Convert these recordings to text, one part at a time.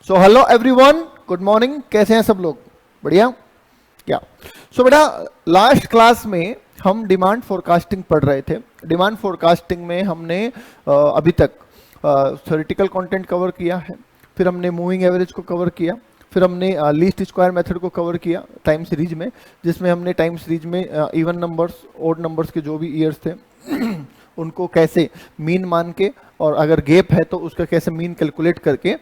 So hello everyone, good morning. कैसे हैं सब लोग? बढ़िया क्या? सो बेटा, लास्ट क्लास में हम डिमांड फोरकास्टिंग पढ़ रहे थे। डिमांड फोरकास्टिंग में हमने अभी तक थ्योरेटिकल कंटेंट कवर किया है, फिर हमने मूविंग एवरेज को कवर किया, फिर हमने लीस्ट स्क्वायर मेथड को कवर किया टाइम सीरीज में, जिसमें हमने टाइम सीरीज में इवन नंबर्स, ओड नंबर्स के जो भी ईयर्स थे उनको कैसे मीन मान के, और अगर गैप है तो उसका कैसे मीन कैलकुलेट करके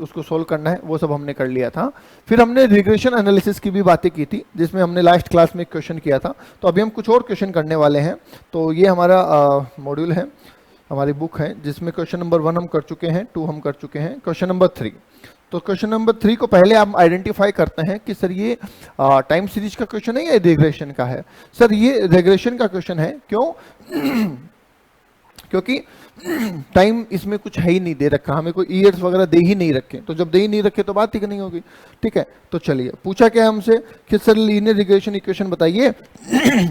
उसको सोल्व करना है, वो सब हमने कर लिया था। फिर हमने रिग्रेशन एनालिसिस की भी बातें की थी, जिसमें हमने लास्ट क्लास में एक क्वेश्चन किया था। तो अभी हम कुछ और क्वेश्चन करने वाले हैं। तो ये हमारा मॉड्यूल है, हमारी बुक है, जिसमें क्वेश्चन नंबर 1 हम कर चुके हैं, 2 हम कर चुके हैं, क्वेश्चन नंबर 3। तो क्वेश्चन नंबर 3 को पहले हम आइडेंटिफाई करते हैं कि सर ये टाइम सीरीज का क्वेश्चन है या रिग्रेशन का है। सर ये रिग्रेशन का क्वेश्चन है। क्यों? क्योंकि टाइम इसमें कुछ है ही नहीं दे रखा, हमें कोई ईयर्स वगैरह दे ही नहीं रखे। तो जब दे ही नहीं रखे तो बात ही नहीं होगी। ठीक है, तो चलिए, पूछा क्या हमसे कि सर लीनियर रिग्रेशन इक्वेशन बताइए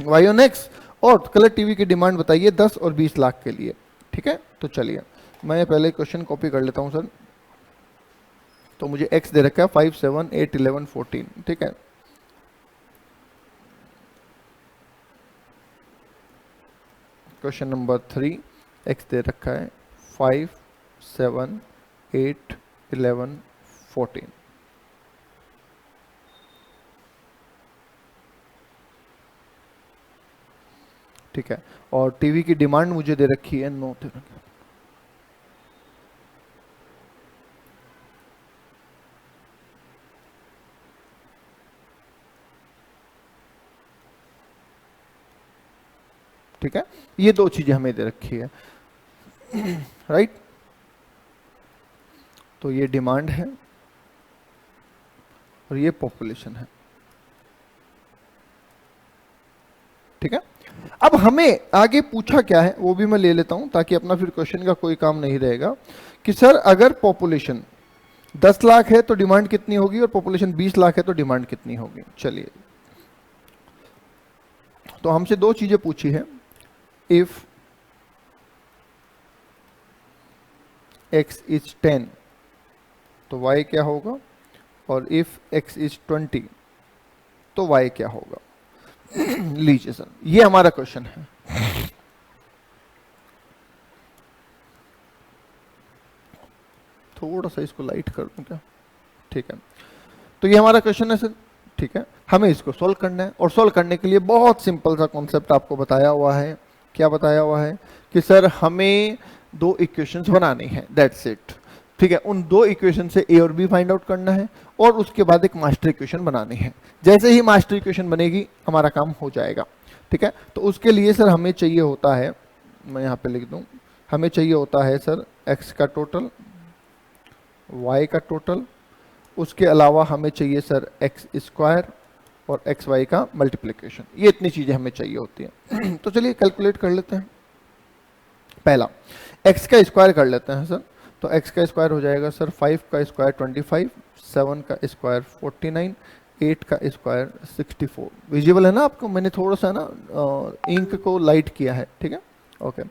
वाई ऑन एक्स, और कलर टीवी की डिमांड बताइए 10 और 20 लाख के लिए। ठीक है, तो चलिए मैं पहले क्वेश्चन कॉपी कर लेता हूं सर। तो मुझे एक्स दे रखा है 5, 7, 8, 11, 14। ठीक है, क्वेश्चन नंबर 3 एक्स दे रखा है 5, 7, 8, 11, 14। ठीक है, और टीवी की डिमांड मुझे दे रखी है 9 दे रखी है। ठीक है, ये 2 चीजें हमें दे रखी है। राइट, तो ये डिमांड है और ये पॉपुलेशन है। ठीक है, अब हमें आगे पूछा क्या है वो भी मैं ले लेता हूं, ताकि अपना फिर क्वेश्चन का कोई काम नहीं रहेगा। कि सर अगर पॉपुलेशन 10 लाख है तो डिमांड कितनी होगी, और पॉपुलेशन 20 लाख है तो डिमांड कितनी होगी। चलिए, तो हमसे 2 चीजें पूछी है। इफ x इज 10 तो y क्या होगा, और इफ x इज 20 तो y क्या होगा। लीजिए सर, ये हमारा क्वेश्चन है। थोड़ा सा इसको लाइट कर दूं क्या? ठीक है, तो ये हमारा क्वेश्चन है सर। ठीक है, हमें इसको सॉल्व करना है, और सॉल्व करने के लिए बहुत सिंपल सा कॉन्सेप्ट आपको बताया हुआ है। क्या बताया हुआ है? कि सर हमें 2 इक्वेशंस बनानी है, दैट्स इट। ठीक है, उन 2 इक्वेशन से ए और बी फाइंड आउट करना है, और उसके बाद एक मास्टर इक्वेशन बनानी है। जैसे ही मास्टर इक्वेशन बनेगी हमारा काम हो जाएगा। ठीक है, तो उसके लिए सर हमें चाहिए होता है, मैं यहाँ पे लिख दूं, हमें चाहिए होता है सर एक्स का टोटल, वाई का टोटल, उसके अलावा हमें चाहिए सर एक्स स्क्वायर और एक्स वाई का मल्टीप्लिकेशन। ये इतनी चीजें हमें चाहिए होती हैं। तो चलिए कैलकुलेट कर लेते हैं। पहला एक्स का स्क्वायर कर लेते हैं सर। तो एक्स का स्क्वायर हो जाएगा सर 5 का स्क्वायर 25, 7 का स्क्वायर 49, 8 का स्क्वायर 64। विजिबल है ना आपको? मैंने थोड़ा सा ना इंक को लाइट किया है। ठीक है, ओके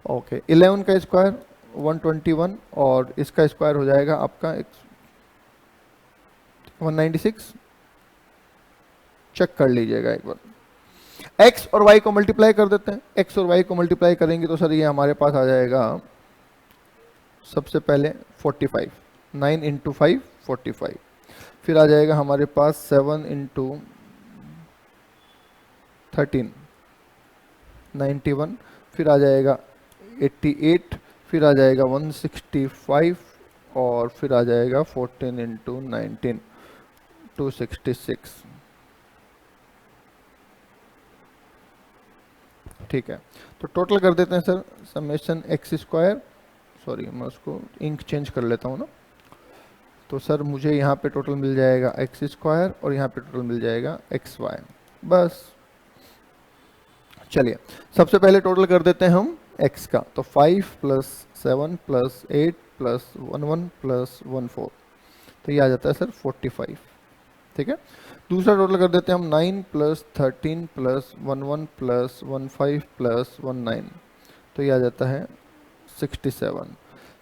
ओके। 11 का स्क्वायर 121, और इसका स्क्वायर हो जाएगा आपका 196। चेक कर लीजिएगा एक बार। x और y को मल्टीप्लाई कर देते हैं। x और y को मल्टीप्लाई करेंगे तो सर ये हमारे पास आ जाएगा सबसे पहले 45, 9 इंटू 5 45। फिर आ जाएगा हमारे पास 7 इंटू 13 91। फिर आ जाएगा 88, फिर आ जाएगा 165, और फिर आ जाएगा 14 इंटू 19 266। ठीक है, तो टोटल कर देते हैं sir, summation x square, sorry मैं उसको इंक चेंज कर लेता हूँ ना। तो सर मुझे यहाँ पे टोटल मिल जाएगा एक्स स्क्वायर, और यहाँ पे टोटल मिल जाएगा एक्स वाई। बस चलिए, सबसे पहले टोटल कर देते हैं हम एक्स का। तो 5 प्लस 7 प्लस 8 प्लस 11 प्लस 14, तो ये आ जाता है सर 45। ठीक है, दूसरा टोटल कर देते हैं हम 9 प्लस 13 प्लस 11 प्लस 15 प्लस 19, तो ये आ जाता है 67।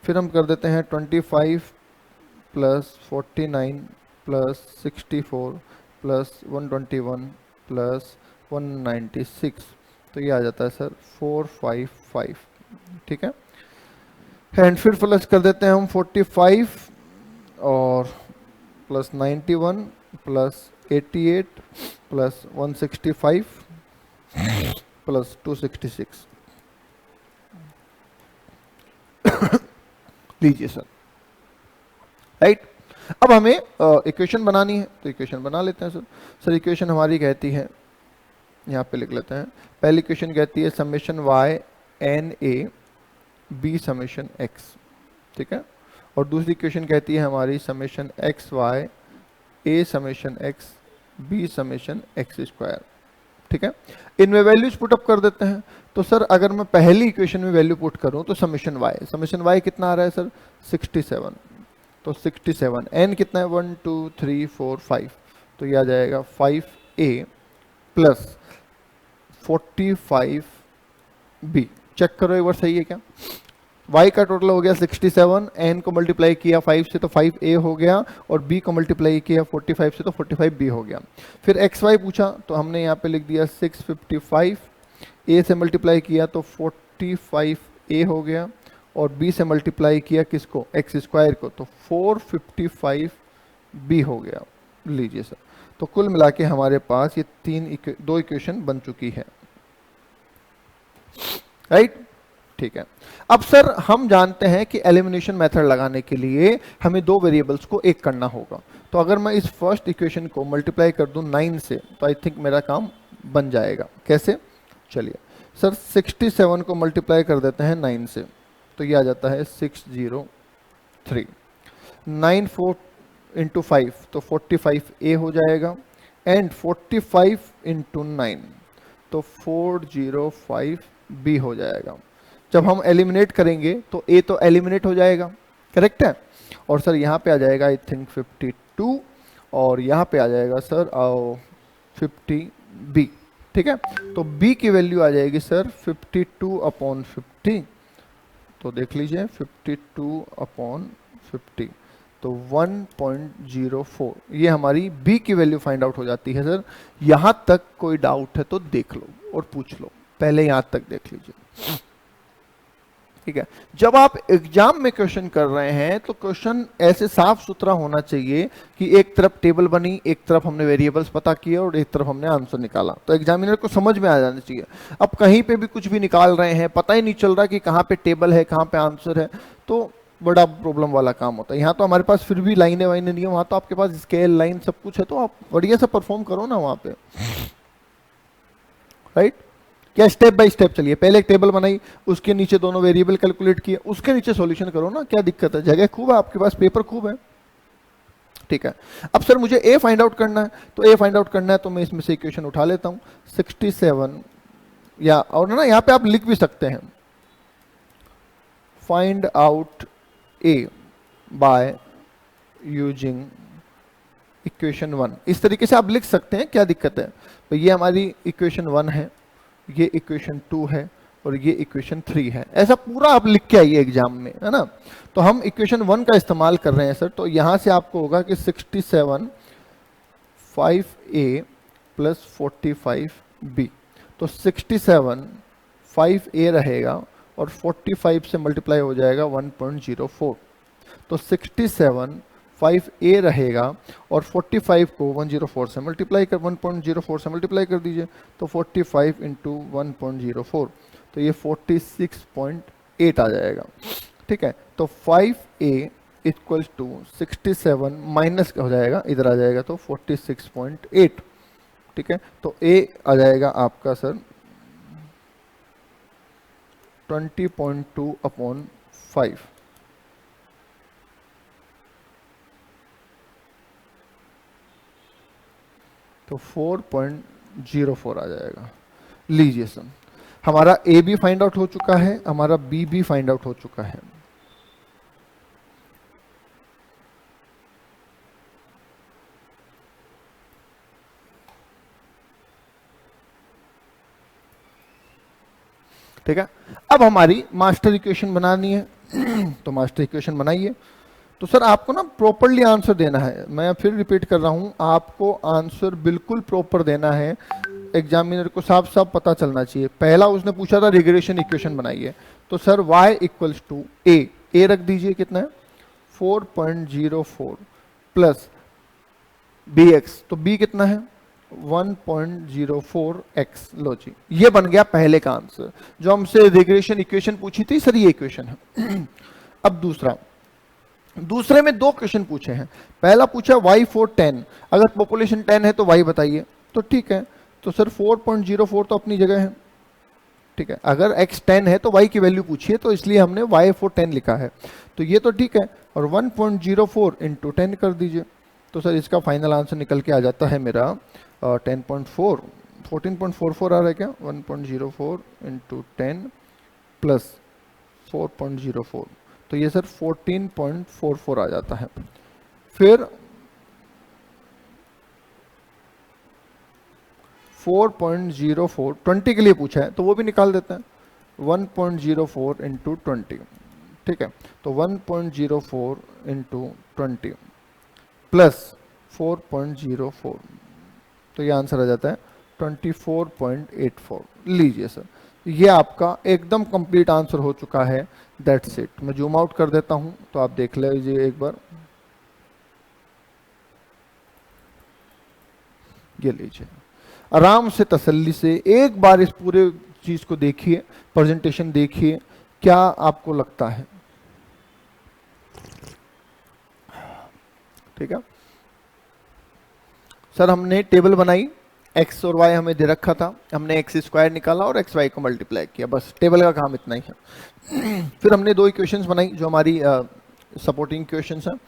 फिर हम कर देते हैं 25 प्लस 49 प्लस 64 प्लस 121 प्लस 196, तो ये आ जाता है सर 455। ठीक है, एंड फिर प्लस कर देते हैं हम 45 और प्लस 91 प्लस 88 प्लस 165 प्लस 266। लीजिए सर, राइट। अब हमें इक्वेशन बनानी है, तो इक्वेशन बना लेते हैं सर। सर इक्वेशन हमारी कहती है, यहाँ पे लिख लेते हैं। पहली इक्वेशन कहती है summation y n a b summation x, ठीक है। और दूसरी इक्वेशन कहती है हमारी summation x y a summation x b summation x square, ठीक है। इनमें वैल्यूज पुट अप कर देते हैं। तो सर अगर मैं पहली इक्वेशन में वैल्यू पुट करूं तो समेशन y कितना आ रहा है सर 67, तो 67 n कितना है 1 2 3 4 5, तो ये आ जाएगा 5a प्लस 45b। चेक करो एक बार सही है क्या। y का टोटल हो गया 67, n को मल्टीप्लाई किया 5 से तो 5a हो गया, और b को मल्टीप्लाई किया 45 से तो 45b हो गया। फिर xy पूछा तो हमने यहाँ पे लिख दिया 655, a से मल्टीप्लाई किया तो 45a हो गया, और b से मल्टीप्लाई किया किसको x स्क्वायर को, तो 455b हो गया। लीजिए सर, तो कुल मिला के हमारे पास ये दो इक्वेशन बन चुकी है, राइट। ठीक है, अब सर हम जानते हैं कि एलिमिनेशन मेथड लगाने के लिए हमें दो वेरिएबल्स को एक करना होगा। तो अगर मैं इस फर्स्ट इक्वेशन को मल्टीप्लाई कर दूं 9 से, तो आई थिंक मेरा काम बन जाएगा। कैसे, चलिए सर 67 को मल्टीप्लाई कर देते हैं 9 से, तो ये आ जाता है 603। 9 4 इंटू 5 तो 45a हो जाएगा, एंड 45 इंटू 9 तो 405b हो जाएगा। जब हम एलिमिनेट करेंगे तो a तो एलिमिनेट हो जाएगा, करेक्ट है। और सर यहाँ पे आ जाएगा आई थिंक 52, और यहाँ पे आ जाएगा सर 50b, ठीक है। तो b की वैल्यू आ जाएगी सर 52/50, तो देख लीजिए 52/50, तो 1.04, ये हमारी b की वैल्यू फाइंड आउट हो जाती है सर। यहाँ तक कोई डाउट है तो देख लो और पूछ लो, पहले यहाँ तक देख लीजिए, ठीक है। जब आप एग्जाम में क्वेश्चन कर रहे हैं तो क्वेश्चन ऐसे साफ सुथरा होना चाहिए कि एक तरफ टेबल बनी, एक तरफ हमने वेरिएबल्स पता किए और एक तरफ हमने आंसर निकाला, तो एग्जामिनर को समझ में आ जाना चाहिए। अब कहीं पे भी कुछ भी निकाल रहे हैं, पता ही नहीं चल रहा कि कहाँ पे टेबल है कहाँ पे आंसर है, तो बड़ा प्रॉब्लम वाला काम होता है। यहाँ तो हमारे पास फिर भी लाइनें वाइनें नहीं है, वहाँ तो आपके पास स्केल लाइन सब कुछ है, तो आप बढ़िया से परफॉर्म करो ना वहाँ पे, राइट। क्या स्टेप बाय स्टेप चलिए, पहले एक टेबल बनाई, उसके नीचे दोनों वेरिएबल कैलकुलेट किए, उसके नीचे सॉल्यूशन करो ना, क्या दिक्कत है, जगह खूब है आपके पास, पेपर खूब है, ठीक है। अब सर मुझे a फाइंड आउट करना है, तो a फाइंड आउट करना है तो मैं इसमें से इक्वेशन उठा लेता हूं 67, या और ना यहाँ पे आप लिख भी सकते हैं find out a bye using equation 1, इस तरीके से आप लिख सकते हैं, क्या दिक्कत है। तो ये हमारी इक्वेशन 1 है, ये इक्वेशन 2 है, और ये इक्वेशन 3 है, ऐसा पूरा आप लिख के आइए एग्जाम में, है ना। तो हम इक्वेशन 1 का इस्तेमाल कर रहे हैं सर, तो यहां से आपको होगा कि 67 5a प्लस 45b, तो 67 5a रहेगा और 45 से मल्टीप्लाई हो जाएगा 1.04, तो 67 5a रहेगा और 45 को 104 से मल्टीप्लाई कर 1.04 से मल्टीप्लाई कर दीजिए, तो 45 इंटू 1.04, तो ये 46.8 आ जाएगा, ठीक है। तो 5a इक्वल्स टू 67 माइनस हो जाएगा, इधर आ जाएगा तो 46.8, ठीक है। तो a आ जाएगा आपका सर 20.2/5, तो 4.04 आ जाएगा। लीजिए सर, हमारा ए भी फाइंड आउट हो चुका है, हमारा बी भी फाइंड आउट हो चुका है। ठीक है, अब हमारी मास्टर इक्वेशन बनानी है तो मास्टर इक्वेशन बनाइए। तो सर आपको ना प्रॉपरली आंसर देना है, मैं फिर रिपीट कर रहा हूं, आपको आंसर बिल्कुल प्रॉपर देना है, एग्जामिनर को साफ साफ पता चलना चाहिए। पहला उसने पूछा था रिग्रेशन इक्वेशन बनाइए, तो सर y इक्वल्स टू ए रख दीजिए, कितना है 4.04 प्लस bx, तो b कितना है 1.04x। लो जी, ये बन गया पहले का आंसर। जो हमसे रिग्रेशन इक्वेशन पूछी थी सर, ये इक्वेशन है। अब दूसरे में दो क्वेश्चन पूछे हैं। पहला पूछा y for 10, अगर पॉपुलेशन 10 है तो y बताइए, तो ठीक है, तो सर 4.04 तो अपनी जगह है, ठीक है। अगर x 10 है तो y की वैल्यू पूछिए, तो इसलिए हमने y for 10 लिखा है, तो ये तो ठीक है। और 1.04 इंटू 10 कर दीजिए, तो सर इसका फाइनल आंसर निकल के आ जाता है मेरा 14.44 आ रहा है क्या, 1.04 इंटू 10 प्लस 4.04, तो ये सर 14.44 आ जाता है। फिर 4.04 20 के लिए पूछा है, तो वो भी निकाल देते हैं, 1.04 इंटू 20, ठीक है। तो 1.04 इंटू 20 प्लस 4.04, तो ये आंसर आ जाता है 24.84। लीजिए सर, ये आपका एकदम कंप्लीट आंसर हो चुका है। That's it. मैं जूम आउट कर देता हूं तो आप देख लीजिए एक बार, ये लीजिए, आराम से तसल्ली से एक बार इस पूरे चीज को देखिए, प्रेजेंटेशन देखिए, क्या आपको लगता है, ठीक है। सर हमने टेबल बनाई, x और y हमें दे रखा था, हमने x स्क्वायर निकाला और xy को मल्टीप्लाई किया, बस टेबल का काम इतना ही है। फिर हमने दो इक्वेशंस बनाई जो हमारी सपोर्टिंग इक्वेशंस हैं,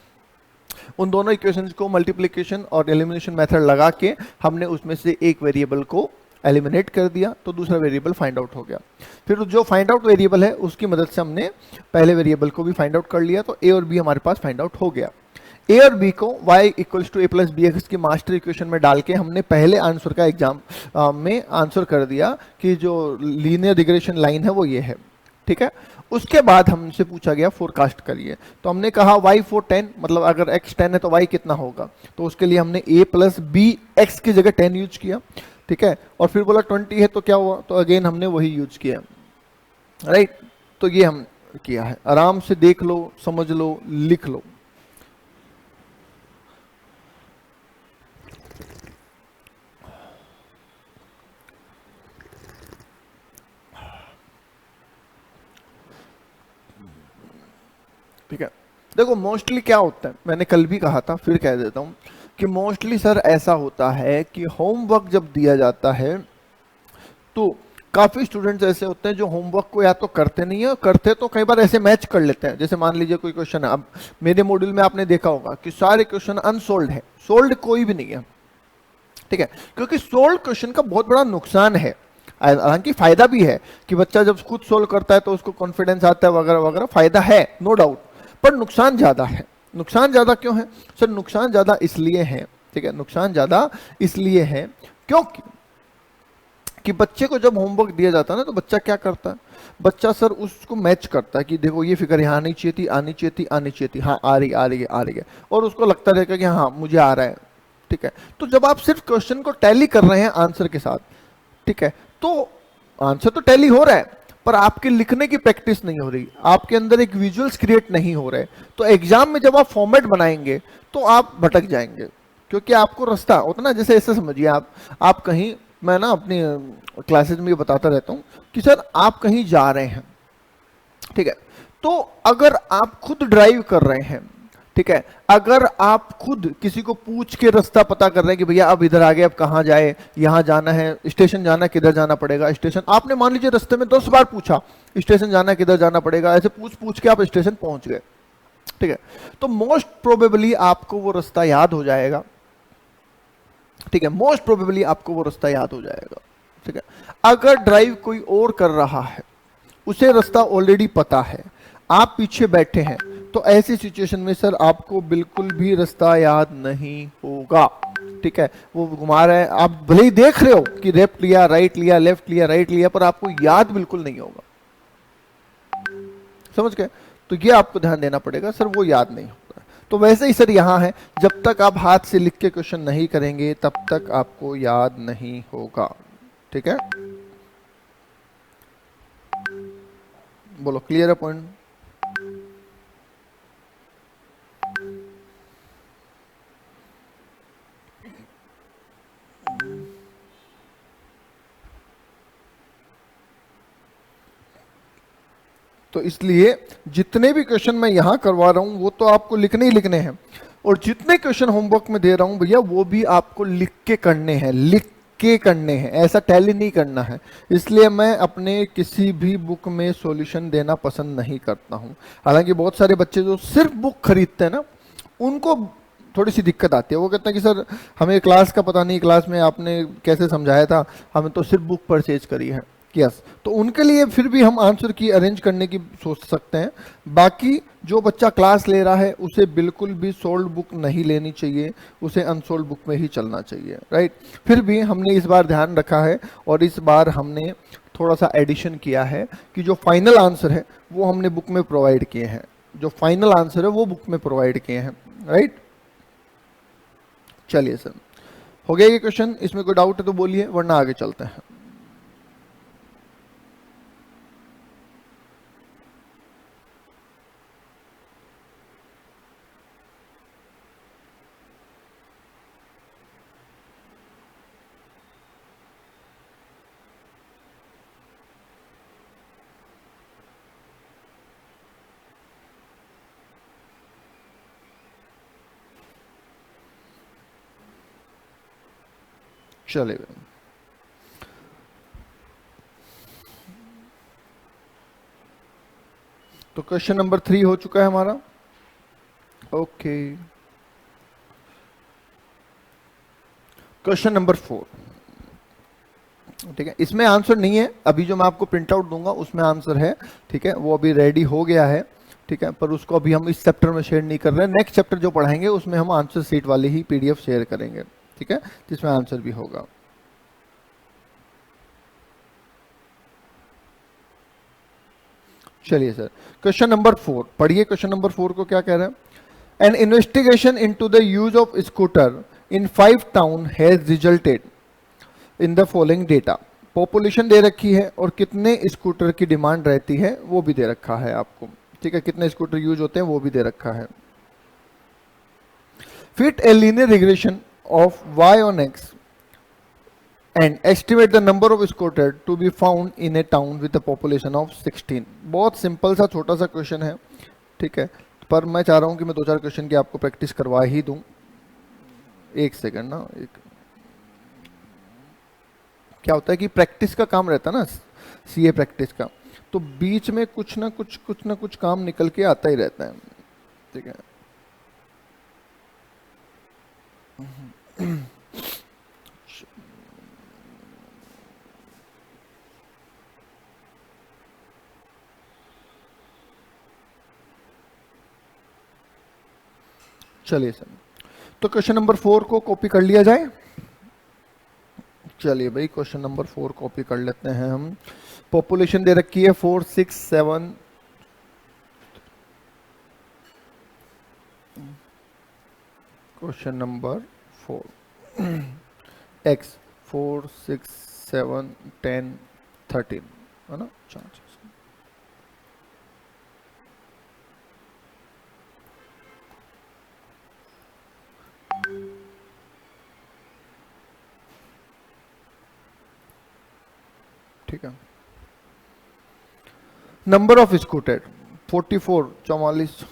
उन दोनों इक्वेशंस को मल्टीप्लिकेशन और एलिमिनेशन मेथड लगा के हमने उसमें से एक वेरिएबल को एलिमिनेट कर दिया, तो दूसरा वेरिएबल फाइंड आउट हो गया। फिर जो फाइंड आउट वेरिएबल है उसकी मदद से हमने पहले वेरिएबल को भी फाइंड आउट कर लिया, तो a और b हमारे पास फाइंड आउट हो गया। a और b को y equals to a plus b x की मास्टर इक्वेशन में डाल के हमने पहले आंसर का एग्जाम में आंसर कर दिया कि जो लीनियर रिग्रेशन लाइन है वो ये है, ठीक है। उसके बाद हमसे पूछा गया फोरकास्ट करिए, तो हमने कहा y for 10, मतलब अगर x 10 है तो y कितना होगा, तो उसके लिए हमने a प्लस बी एक्स की जगह 10 यूज किया, ठीक है। और फिर बोला 20 है तो क्या हुआ, तो अगेन हमने वही यूज किया, राइट। तो ये हम किया है, आराम से देख लो, समझ लो, लिख लो। ठीक है, देखो मोस्टली क्या होता है, मैंने कल भी कहा था, फिर कह देता हूं कि मोस्टली सर ऐसा होता है कि होमवर्क जब दिया जाता है तो काफी स्टूडेंट्स ऐसे होते हैं जो होमवर्क को या तो करते नहीं है, करते तो कई बार ऐसे मैच कर लेते हैं। जैसे मान लीजिए कोई क्वेश्चन है, अब मेरे मॉड्यूल में आपने देखा होगा कि सारे क्वेश्चन अनसोल्ड है, सोल्ड कोई भी नहीं है, ठीक है। क्योंकि सोल्ड क्वेश्चन का बहुत बड़ा नुकसान है, हालांकि फायदा भी है कि बच्चा जब खुद सोल्व करता है तो उसको कॉन्फिडेंस आता है वगैरह वगैरह, फायदा है नो डाउट, पर नुकसान ज्यादा है। नुकसान ज्यादा क्यों है सर? नुकसान ज्यादा इसलिए है, ठीक है, नुकसान ज्यादा इसलिए है क्योंकि कि बच्चे को जब होमवर्क दिया जाता है ना, तो बच्चा क्या करता है, बच्चा सर उसको मैच करता है कि देखो ये फिगर यहाँ आनी चाहिए थी, आनी चाहिए थी, आनी चाहिए थी, हाँ आ रही आ रही है, आ रही है, और उसको लगता रहेगा कि हाँ मुझे आ रहा है, ठीक है। तो जब आप सिर्फ क्वेश्चन को टैली कर रहे हैं आंसर के साथ, ठीक है, तो आंसर तो टैली हो रहा है पर आपके लिखने की प्रैक्टिस नहीं हो रही, आपके अंदर एक विजुअल्स क्रिएट नहीं हो रहे, तो एग्जाम में जब आप फॉर्मेट बनाएंगे तो आप भटक जाएंगे, क्योंकि आपको रास्ता होता ना, जैसे ऐसे समझिए आप कहीं, मैं ना अपनी क्लासेज में ये बताता रहता हूँ कि सर आप कहीं जा रहे हैं, ठीक है, तो अगर आप खुद ड्राइव कर रहे हैं, ठीक है, अगर आप खुद किसी को पूछ के रास्ता पता कर रहे हैं कि भैया अब इधर आगे, अब कहाँ जाए, यहाँ जाना है, स्टेशन जाना, किधर जाना पड़ेगा स्टेशन, आपने मान लीजिए रास्ते में 10 बार पूछा स्टेशन जाना, किधर जाना पड़ेगा, ऐसे पूछ पूछ के आप स्टेशन पहुंच गए, ठीक है, तो मोस्ट प्रोबेबली आपको वो रास्ता याद हो जाएगा, ठीक है, मोस्ट प्रोबेबली आपको वो रास्ता याद हो जाएगा, ठीक है। अगर ड्राइव कोई और कर रहा है, उसे रास्ता ऑलरेडी पता है, आप पीछे बैठे हैं, तो ऐसी सिचुएशन में सर आपको बिल्कुल भी रास्ता याद नहीं होगा, ठीक है। वो घुमा रहा है, आप भले ही देख रहे हो कि लेफ्ट लिया, राइट लिया, लेफ्ट लिया, राइट लिया, पर आपको याद बिल्कुल नहीं होगा, समझ गए? तो ये आपको ध्यान देना पड़ेगा, सर वो याद नहीं होता। तो वैसे ही सर यहाँ है, जब तक आप हाथ से लिख के क्वेश्चन नहीं करेंगे तब तक आपको याद नहीं होगा। ठीक है, बोलो क्लियर है पॉइंट? तो इसलिए जितने भी क्वेश्चन मैं यहां करवा रहा हूं वो तो आपको लिखने ही लिखने हैं, और जितने क्वेश्चन होमवर्क में दे रहा हूं भैया वो भी आपको लिख के करने हैं, लिख के करने हैं, ऐसा टैली नहीं करना है। इसलिए मैं अपने किसी भी बुक में सॉल्यूशन देना पसंद नहीं करता हूं। हालांकि बहुत सारे बच्चे जो सिर्फ बुक खरीदते हैं ना, उनको थोड़ी सी दिक्कत आती है। वो कहते हैं कि सर हमें क्लास का पता नहीं, क्लास में आपने कैसे समझाया था, हमें तो सिर्फ बुक परचेज करी है। यस, तो उनके लिए फिर भी हम आंसर की अरेंज करने की सोच सकते हैं। बाकी जो बच्चा क्लास ले रहा है उसे बिल्कुल भी सोल्ड बुक नहीं लेनी चाहिए, उसे अनसोल्ड बुक में ही चलना चाहिए, राइट। फिर भी हमने इस बार ध्यान रखा है और इस बार हमने थोड़ा सा एडिशन किया है कि जो फाइनल आंसर है वो हमने बुक में प्रोवाइड किए हैं, जो फाइनल आंसर है वो बुक में प्रोवाइड किए हैं, राइट। चलिए सर, हो गया ये क्वेश्चन? इसमें कोई डाउट है तो बोलिए, वरना आगे चलते हैं। चलिए, तो क्वेश्चन नंबर 3 हो चुका है हमारा। Okay, question number 4। ठीक है, इसमें आंसर नहीं है, अभी जो मैं आपको प्रिंट आउट दूंगा उसमें आंसर है। ठीक है, वो अभी रेडी हो गया है। ठीक है, पर उसको अभी हम इस चैप्टर में शेयर नहीं कर रहे हैं। नेक्स्ट चैप्टर जो पढ़ाएंगे उसमें हम आंसर सीट वाली ही पीडीएफ शेयर करेंगे। ठीक है, जिसमें आंसर भी होगा। चलिए सर, क्वेश्चन नंबर 4 पढ़िए। क्वेश्चन नंबर 4 को क्या कह रहे हैं? An investigation into the use of scooter in 5 town has resulted in the following data. Population दे रखी है और कितने स्कूटर की डिमांड रहती है वो भी दे रखा है आपको। ठीक है, कितने स्कूटर यूज होते हैं वो भी दे रखा है। Fit a linear regression of y on x and estimate the number of scooter to be found in a town with a population of 16। बहुत सिंपल सा छोटा सा क्वेश्चन है। ठीक है, पर मैं चाह रहा हूं कि मैं 2-4 क्वेश्चन की आपको प्रैक्टिस करवा ही दूं। एक सेकंड ना, एक क्या होता है कि प्रैक्टिस का काम रहता है ना, सीए प्रैक्टिस का, तो बीच में कुछ ना कुछ काम निकल के आता ही रहता है। ठीक है, चलिए सर, तो क्वेश्चन नंबर 4 को कॉपी कर लिया जाए। चलिए भाई, क्वेश्चन नंबर 4 कॉपी कर लेते हैं हम। पॉपुलेशन दे रखी है 467। क्वेश्चन नंबर 4 एक्स 4 6 7 10 13 है ना, चांसेस। ठीक है, नंबर ऑफ स्कूटर 44 44।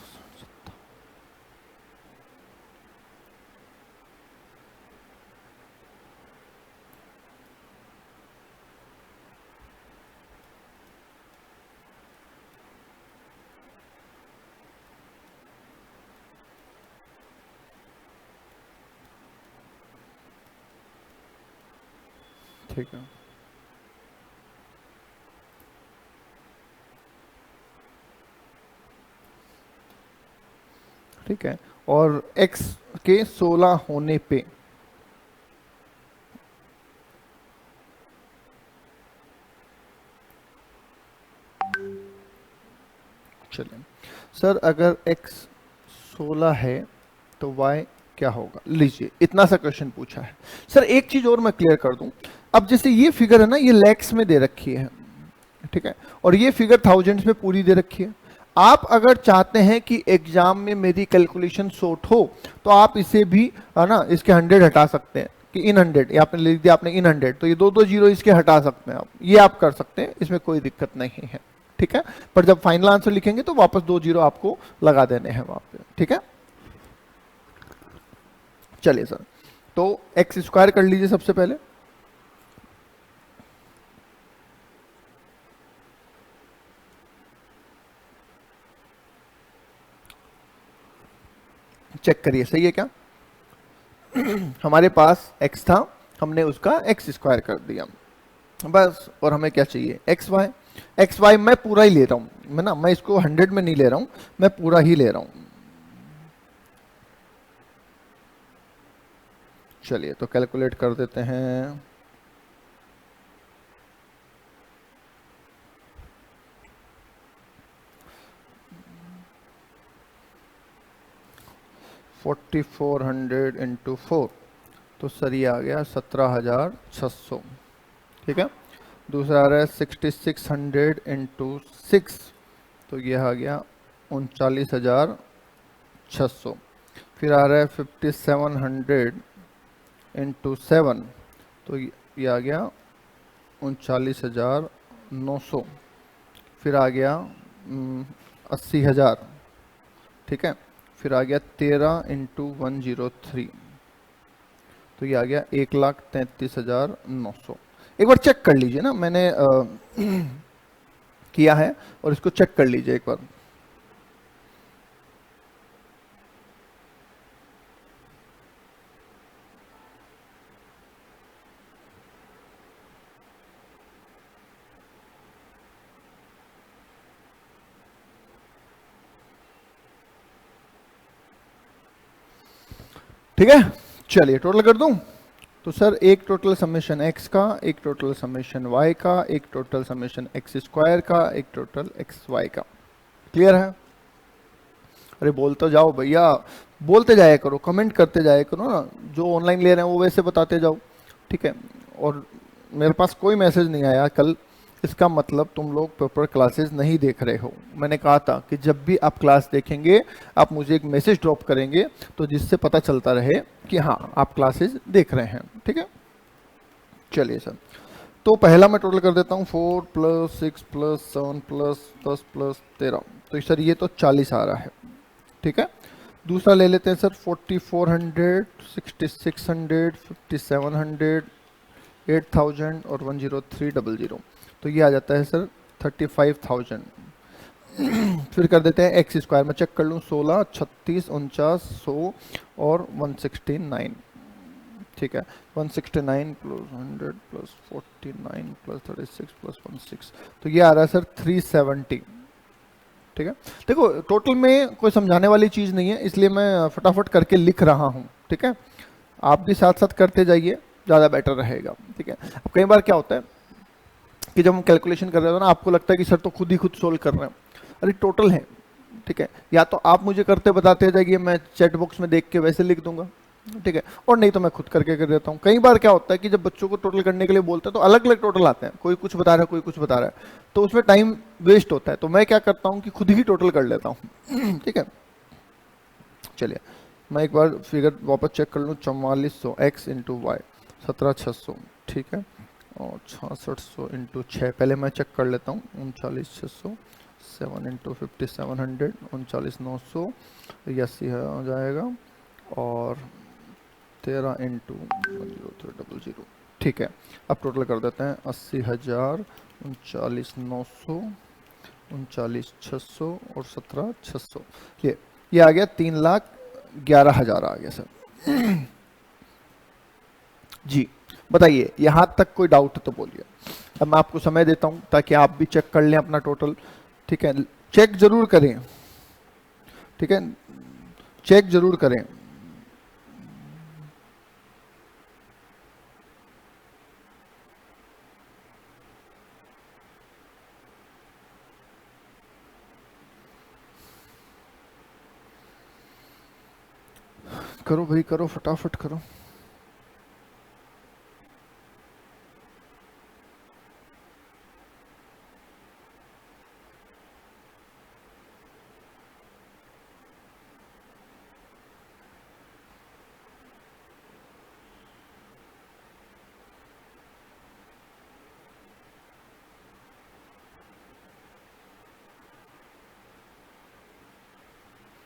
ठीक है, ठीक है, और x के 16 होने पे चलिए सर, अगर x 16 है तो y क्या होगा। लीजिए इतना सा क्वेश्चन पूछा है। सर एक चीज और मैं क्लियर कर दूं, अब जैसे ये फिगर है ना, ये लैक्स में दे रखी है, ठीक है, और ये फिगर थाउजेंड्स में पूरी दे रखी है। आप अगर चाहते हैं कि एग्जाम में मेरी कैलकुलेशन शॉर्ट हो, तो आप इसे भी, है ना, इसके 100 हटा सकते हैं कि इन 100, ये आपने लिख दिया, आपने इन 100, तो ये दो दो जीरो इसके हटा सकते हैं आप, ये आप कर सकते हैं, इसमें कोई दिक्कत नहीं है, ठीक है। पर जब फाइनल आंसर लिखेंगे तो वापस दो जीरो आपको लगा देने हैं वहां पे, ठीक है। चलिए सर, तो एक्स स्क्वायर कर लीजिए सबसे पहले। चेक करिए सही है क्या। हमारे पास x था, हमने उसका x स्क्वायर कर दिया बस, और हमें क्या चाहिए, एक्स वाई। एक्स वाई मैं पूरा ही ले रहा हूं, मैं इसको 100 में नहीं ले रहा हूं, मैं पूरा ही ले रहा हूं। चलिए तो कैलकुलेट कर देते हैं। फोर्टी 400 इंटू 4, तो सर ये आ गया 17,600, ठीक है। दूसरा आ रहा है 6600 इंटू 6, तो ये आ गया 39,600। फिर आ रहा है 5700 इंटू 7, तो ये आ गया 39,900। फिर आ गया 80,000, ठीक है। फिर आ गया 13 इंटू 103, तो ये आ गया 1,33,900। एक बार चेक कर लीजिए ना, मैंने किया है, और इसको चेक कर लीजिए एक बार। ठीक है, चलिए टोटल कर दूं। तो सर एक टोटल समेशन x का, एक टोटल समेशन y का, एक टोटल समेशन x स्क्वायर का, एक टोटल एक्स वाई का। क्लियर है। अरे बोलते जाओ भैया, बोलते जाया करो, कमेंट करते जाया करो ना, जो ऑनलाइन ले रहे हैं वो वैसे बताते जाओ, ठीक है। और मेरे पास कोई मैसेज नहीं आया कल, इसका मतलब तुम लोग प्रॉपर क्लासेस नहीं देख रहे हो। मैंने कहा था कि जब भी आप क्लास देखेंगे आप मुझे एक मैसेज ड्रॉप करेंगे, तो जिससे पता चलता रहे कि हाँ आप क्लासेस देख रहे हैं, ठीक है। चलिए सर, तो पहला मैं टोटल कर देता हूँ, 4 प्लस 6 प्लस 7 प्लस 10 प्लस 13, तो सर ये तो 40 आ रहा है, ठीक है। दूसरा ले लेते हैं सर 4400, 6600, 5700, 8000 और 10300, तो ये आ जाता है सर 35,000। फिर कर देते हैं एक्स स्क्वायर, मैं चेक कर लूँ, 16, 36, 49, 100 और 169, ठीक है। 169 प्लस 100 प्लस 49 प्लस 36 प्लस 16, तो ये आ रहा है सर 370, ठीक है। देखो टोटल में कोई समझाने वाली चीज़ नहीं है, इसलिए मैं फटाफट करके लिख रहा हूँ, ठीक है। आप भी साथ साथ करते जाइए, ज़्यादा बेटर रहेगा, ठीक है। अब कई बार क्या होता है कि जब हम कैलकुलेशन कर रहे हो ना, आपको लगता है कि सर तो खुद ही खुद सोल्व कर रहे हैं, अरे टोटल है, ठीक है। या तो आप मुझे करते बताते जाइए, मैं चैट बॉक्स में देख के वैसे लिख दूंगा, ठीक है, और नहीं तो मैं खुद करके कर देता हूँ। कई बार क्या होता है कि जब बच्चों को टोटल करने के लिए बोलते हैं तो अलग अलग टोटल आते हैं, कोई कुछ बता रहा है कोई कुछ बता रहा है, तो उसमें टाइम वेस्ट होता है। तो मैं क्या करता हूँ कि खुद ही टोटल कर लेता हूँ, ठीक है। चलिए मैं एक बार फिगर वापस चेक कर लूँ, 4400 एक्स इंटू वाई 17,600, ठीक है, और 6600 इंटू 6, पहले मैं चेक कर लेता हूँ, 39,600, 7 इंटू 5700, 39,900, 80 हो जाएगा, और 13 इंटू 10300, ठीक है। अब टोटल कर देते हैं, 80,000, 39,900, 39,600 और 17,600, ये आ गया 3,11,000 आ गया सर। जी बताइए, यहाँ तक कोई डाउट तो बोलिए। अब मैं आपको समय देता हूँ ताकि आप भी चेक कर लें अपना टोटल, ठीक है। चेक जरूर करें, ठीक है, चेक जरूर करें। करो भाई, करो फटाफट करो।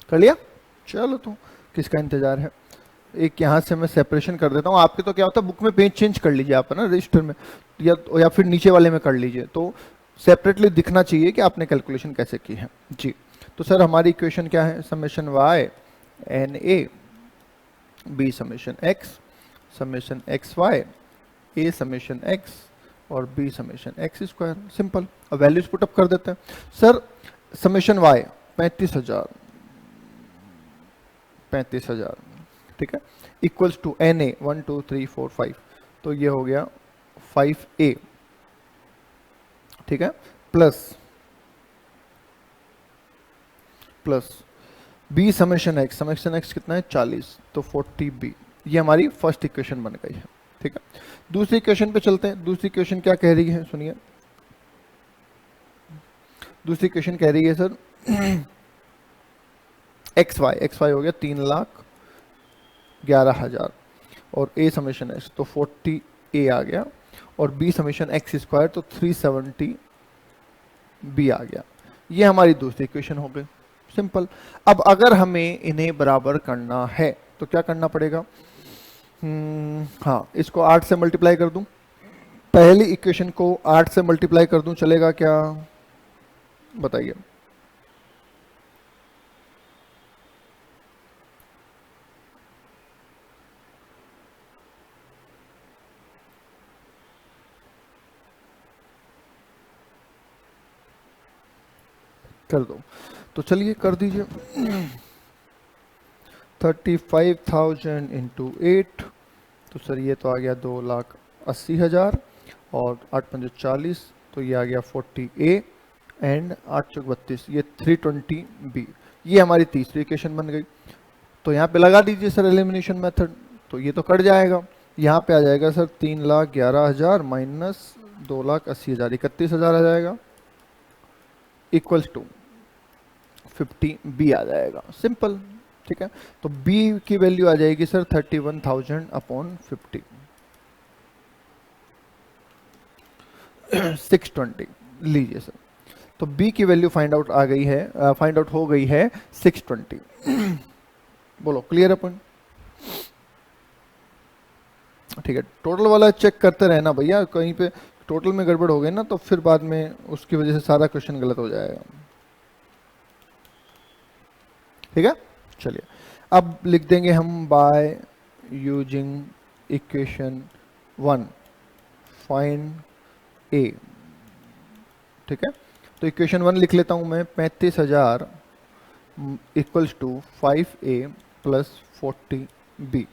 कर लिया? चलो तो किसका इंतजार है। एक यहाँ से मैं सेपरेशन कर देता हूँ। आपके तो क्या होता है, बुक में पेज चेंज कर लीजिए आप, है ना, रजिस्टर में, या फिर नीचे वाले में कर लीजिए, तो सेपरेटली दिखना चाहिए कि आपने कैलकुलेशन कैसे की है जी। तो सर हमारी इक्वेशन क्या है, summation y n a b summation x summation x y a summation x और b summation x square. Simple. अब वैल्यूज पुटअप कर देते हैं। सर समेशन वाई 35,000, ठीक है, इक्वल्स टू एन ए 1 2 3 4 5, तो ये हो गया 5A, ठीक है, प्लस बी समेशन एक्स कितना है 40, तो 40B। ये हमारी फर्स्ट इक्वेशन बन गई है, ठीक है। दूसरी इक्वेशन पे चलते हैं। दूसरी इक्वेशन क्या कह रही है, सुनिए। दूसरी इक्वेशन कह रही है सर एक्स वाई हो गया 3,11,000 और ए समेशन एक्स तो 40A आ गया और बी समेशन एक्स स्क्वायर तो 370B आ गया। ये हमारी दूसरी इक्वेशन हो गई। सिंपल। अब अगर हमें इन्हें बराबर करना है तो क्या करना पड़ेगा, हाँ, इसको 8 से मल्टीप्लाई कर दूं। पहली इक्वेशन को 8 से मल्टीप्लाई कर दूं, चलेगा क्या, बताइए। कर दो, तो चलिए कर दीजिए। 35,000 इंटू 8, तो सर ये तो आ गया 2,80,000 और 8×5 = 40, तो ये आ गया 40A एंड 8×32 ये 320B। ये हमारी तीसरी इक्वेशन बन गई। तो यहाँ पे लगा दीजिए सर एलिमिनेशन मेथड, तो ये तो कट जाएगा। यहाँ पे आ जाएगा सर 3,11,000 माइनस 2,80,000 31,000 आ जाएगा, इक्वल्स टू 50B आ जाएगा। सिंपल, ठीक है। तो B की वैल्यू आ जाएगी सर 31,000/50 620 लीजिए सर। तो B की वैल्यू फाइंड आउट हो गई है 620। बोलो क्लियर अपन, ठीक है। टोटल वाला चेक करते रहना भैया, कहीं पे टोटल में गड़बड़ हो गई ना तो फिर बाद में उसकी वजह से सारा क्वेश्चन गलत हो जाएगा, ठीक है। चलिए अब लिख देंगे हम बाय यूजिंग इक्वेशन 1 फाइंड ए, ठीक है। तो इक्वेशन 1 लिख लेता हूं मैं, 35,000 equals to 5A plus 40B।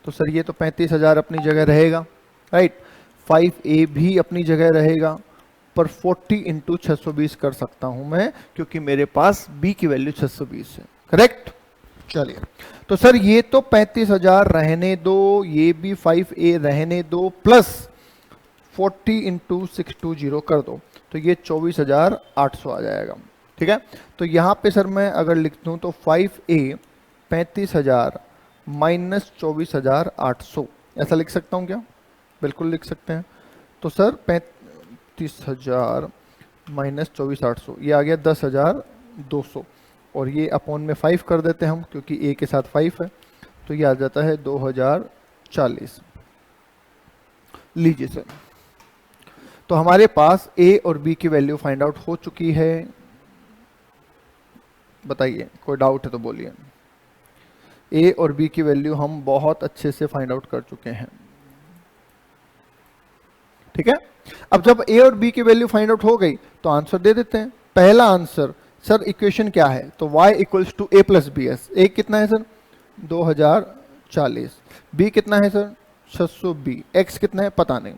तो सर ये तो 35,000 अपनी जगह रहेगा, राइट। 5A भी अपनी जगह रहेगा, पर 40 इंटू 620 कर सकता हूं मैं, क्योंकि मेरे पास B की वैल्यू 620 है, करेक्ट। चलिए, तो सर ये तो 35,000 रहने दो, ये भी 5A रहने दो, प्लस 40 इंटू 620 कर दो, तो ये 24,800 आ जाएगा, ठीक है। तो यहाँ पे सर मैं अगर लिख दूं तो 5A 35,000 माइनस 24,800 ऐसा लिख सकता हूँ क्या, बिल्कुल लिख सकते हैं। तो सर 35,000 माइनस 24,800 ये आ गया 10,200 और ये अपॉन में 5 कर देते हैं हम, क्योंकि A के साथ 5 है, तो ये आ जाता है 2040। लीजिए सर, तो हमारे पास A और B की वैल्यू फाइंड आउट हो चुकी है। बताइए कोई डाउट है तो बोलिए। A और B की वैल्यू हम बहुत अच्छे से फाइंड आउट कर चुके हैं, ठीक है। अब जब A और B की वैल्यू फाइंड आउट हो गई तो आंसर दे देते हैं। पहला आंसर, सर इक्वेशन क्या है, तो y equals to A plus b x. A कितना है सर 2040, B कितना है सर 600B, x कितना है पता नहीं।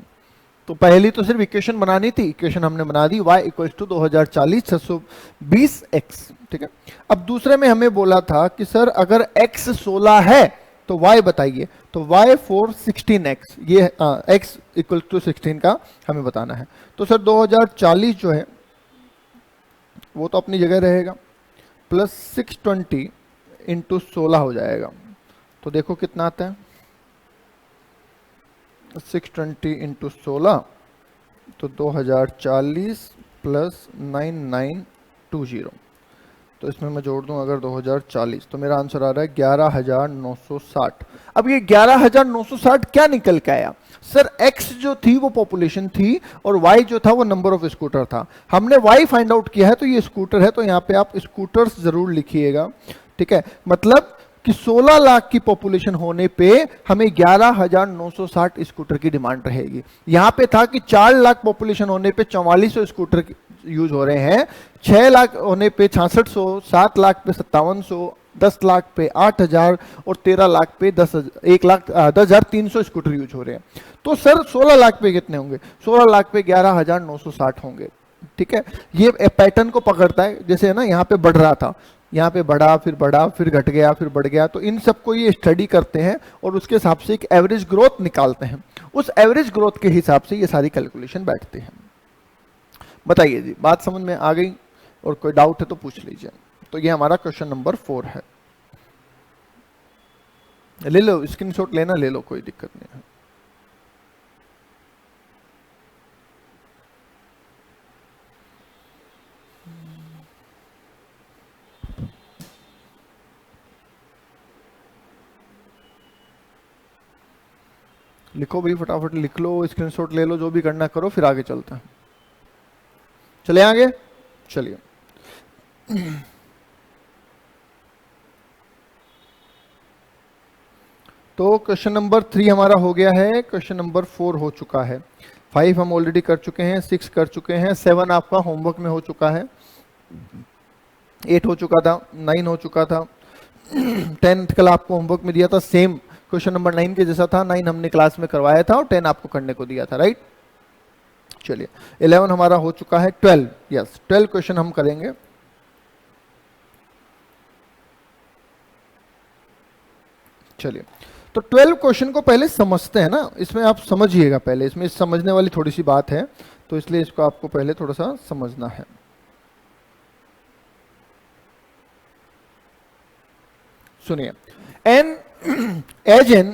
तो पहली तो सिर्फ इक्वेशन बनानी थी, इक्वेशन हमने बना दी, y इक्वल्स टू 2040 620x, ठीक है। अब दूसरे में हमें बोला था कि सर अगर x 16 है तो y बताइए, तो y फॉर 16x, ये x इक्वल टू 16 का हमें बताना है। तो सर 2040 जो है वो तो अपनी जगह रहेगा, प्लस 620 इंटू 16 हो जाएगा। तो देखो कितना आता है, 620 इंटू 16, तो 2040 प्लस 9920। तो इसमें मैं जोड़ दूं अगर 2040, तो मेरा आंसर आ रहा है 11,960। अब ये 11,960 क्या निकल के आया? सर x जो थी वो पॉपुलेशन थी और y जो था वो नंबर ऑफ स्कूटर था। हमने y फाइंड आउट किया है, तो ये स्कूटर है, तो यहाँ पे आप स्कूटर्स जरूर लिखिएगा, ठीक है। मतलब कि 16 लाख की पॉपुलेशन होने पे हमें 11,960 स्कूटर की डिमांड रहेगी। यहाँ पे था कि 4 लाख पॉपुलेशन होने पे 4400 स्कूटर यूज हो रहे हैं, 6 लाख होने पे 6600, 7 लाख पे 5700, 10 लाख पे 8000 और 13 लाख पे 10,300 स्कूटर यूज हो रहे हैं। तो सर 16 लाख पे कितने होंगे? 16 लाख पे 11,960 होंगे, ठीक है। ये पैटर्न को पकड़ता है, जैसे है ना, यहाँ पे बढ़ रहा था, यहाँ पे बढ़ा, फिर घट गया, फिर बढ़ गया। तो इन सबको ये स्टडी करते हैं और उसके हिसाब से एक एवरेज ग्रोथ निकालते हैं। उस एवरेज ग्रोथ के हिसाब से ये सारी कैलकुलेशन बैठते हैं। बताइए जी, बात समझ में आ गई? और कोई डाउट है तो पूछ लीजिए। तो ये हमारा क्वेश्चन नंबर 4 है। ले लो स्क्रीनशॉट, लेना ले लो, कोई दिक्कत नहीं है। लिखो भाई, फटाफट लिख लो, स्क्रीनशॉट ले लो, जो भी करना करो, फिर आगे चलते हैं। चले आगे, चलिए। तो क्वेश्चन नंबर 3 हमारा हो गया है, क्वेश्चन नंबर 4 हो चुका है, 5 हम ऑलरेडी कर चुके हैं, 6 कर चुके हैं, 7 आपका होमवर्क में हो चुका है, 8 हो चुका था, 9 हो चुका था, 10 कल आपको होमवर्क में दिया था, सेम क्वेश्चन नंबर 9 के जैसा था। 9 हमने क्लास में करवाया था और 10 आपको करने को दिया था, राइट। चलिए 11 हमारा हो चुका है, 12, यस 12 क्वेश्चन हम करेंगे। चलिए, तो 12 क्वेश्चन को पहले समझते हैं ना, इसमें आप समझिएगा पहले, इसमें समझने वाली थोड़ी सी बात है, तो इसलिए इसको आपको पहले थोड़ा सा समझना है। सुनिए, as an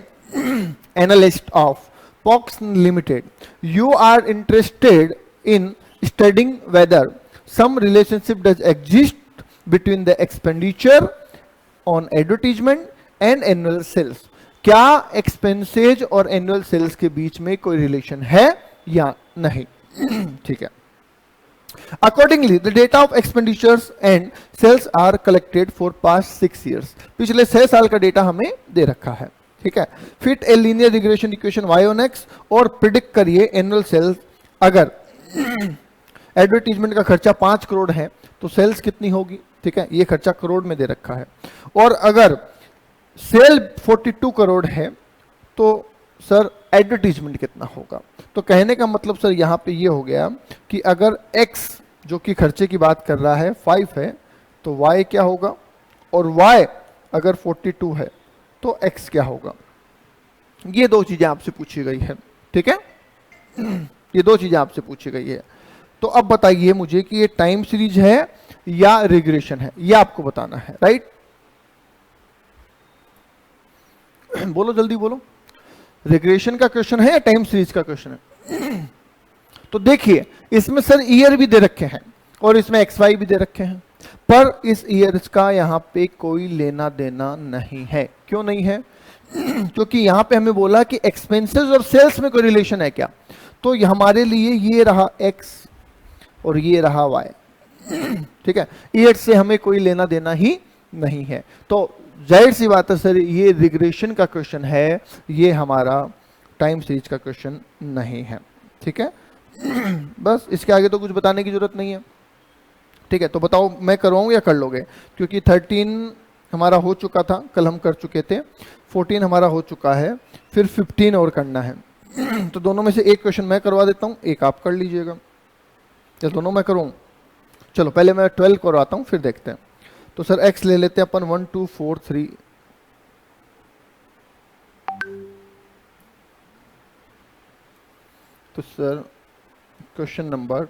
analyst of Pox Limited, you are interested in studying whether some relationship does exist between the expenditure on advertisement and annual sales. क्या एक्सपेंसेज और एनुअल सेल्स के बीच में कोई रिलेशन है या नहीं? ठीक है। Accordingly, the data of expenditures and sales are collected for past 6 years. पिछले 6 साल का डेटा हमें दे रखा है, ठीक है। Fit a linear regression equation y on x और प्रिडिक्ट करिए एनुअल सेल्स। अगर एडवर्टीजमेंट का खर्चा 5 करोड़ है तो सेल्स कितनी होगी, ठीक है, ये खर्चा करोड़ में दे रखा है। और अगर सेल 42 करोड़ है तो सर एडवर्टीजमेंट कितना होगा? तो कहने का मतलब सर यहाँ पे ये हो गया कि अगर x जो कि खर्चे की बात कर रहा है 5 है तो y क्या होगा, और y अगर 42 है तो x क्या होगा। ये दो चीजें आपसे पूछी गई है, ठीक है, ये दो चीजें आपसे पूछी गई है। तो अब बताइए मुझे कि ये टाइम सीरीज है या रिग्रेशन है, ये आपको बताना है, राइट। बोलो जल्दी बोलो, रिग्रेशन का क्वेश्चन है या टाइम सीरीज का क्वेश्चन है? तो देखिए इसमें सर ईयर भी दे रखे हैं और इसमें XY भी दे रखे हैं, पर इस ईयर का यहाँ पे कोई लेना देना नहीं है। क्यों नहीं है? क्योंकि यहाँ पे हमें बोला कि एक्सपेंसेस और सेल्स में कोई रिलेशन है क्या, तो हमारे लिए ये रहा X और ये रहा Y, ठीक है, ईयर से हमें कोई लेना देना ही नहीं है। तो जाहिर सी बात है सर ये रिग्रेशन का क्वेश्चन है, ये हमारा टाइम सीरीज का क्वेश्चन नहीं है, ठीक है। बस इसके आगे तो कुछ बताने की जरूरत नहीं है, ठीक है। तो बताओ मैं करवाऊं या कर लोगे? क्योंकि 13 हमारा हो चुका था, कल हम कर चुके थे, 14 हमारा हो चुका है, फिर 15 और करना है। तो दोनों में से एक क्वेश्चन मैं करवा देता हूँ, एक आप कर लीजिएगा, या दोनों मैं करूँ? चलो पहले मैं 12 करवाता हूँ फिर देखते हैं। तो सर x ले लेते हैं अपन 1 2 4 3, तो सर क्वेश्चन नंबर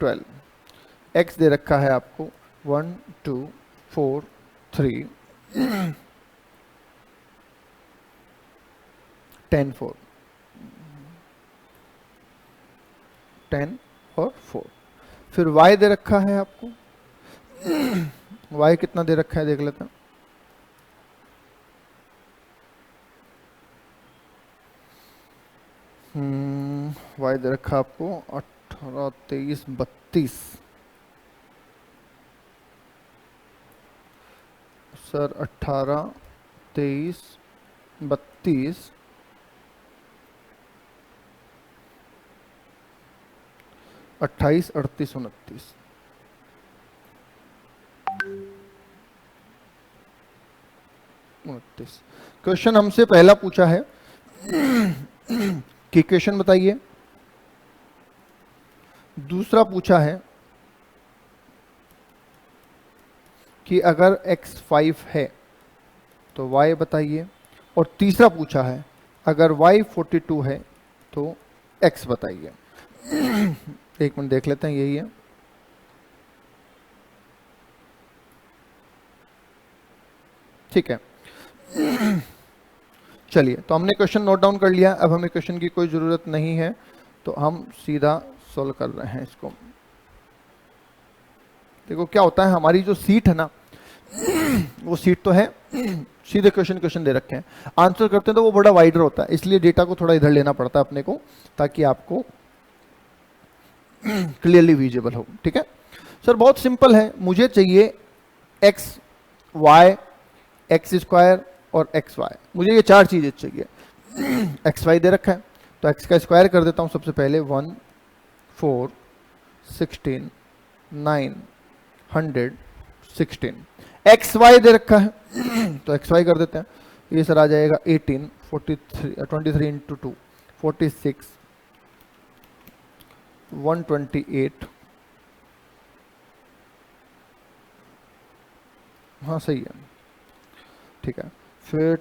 12, x दे रखा है आपको 1 2 4 3 10 4 10 और 4। फिर y दे रखा है आपको y कितना दे रखा है देख लेते हैं। y दे रखा आपको 18 23 32। सर 18 23 32 28 38 29। क्वेश्चन हमसे पहला पूछा है कि इक्वेशन बताइए। दूसरा पूछा है कि अगर x 5 है तो y बताइए। और तीसरा पूछा है अगर y 42 है तो x बताइए। एक मिनट देख लेते हैं, यही है। ठीक है, चलिए तो हमने क्वेश्चन नोट डाउन कर लिया। अब हमें क्वेश्चन की कोई ज़रूरत नहीं है, तो हम सीधा सॉल्व कर रहे हैं इसको। देखो क्या होता है, हमारी जो सीट है ना वो सीट तो है, सीधे क्वेश्चन दे रखे हैं, आंसर करते हैं तो वो बड़ा वाइडर होता है, इसलिए डेटा को थोड़ा इधर लेना पड़ता है अपने को, ताकि आपको क्लियरली विजिबल हो। ठीक है सर, बहुत सिंपल है। मुझे चाहिए x y एक्स स्क्वायर और एक्स वाई, मुझे ये चार चीजें चाहिए। एक्स वाई दे रखा है तो एक्स का स्क्वायर कर देता हूं सबसे पहले, 1 4 16 9 116। एक्स वाई दे रखा है तो एक्स वाई कर देते हैं, ये सर आ जाएगा 18 43 23 इंटू 2 46 128। हाँ सही है, ठीक है। फिर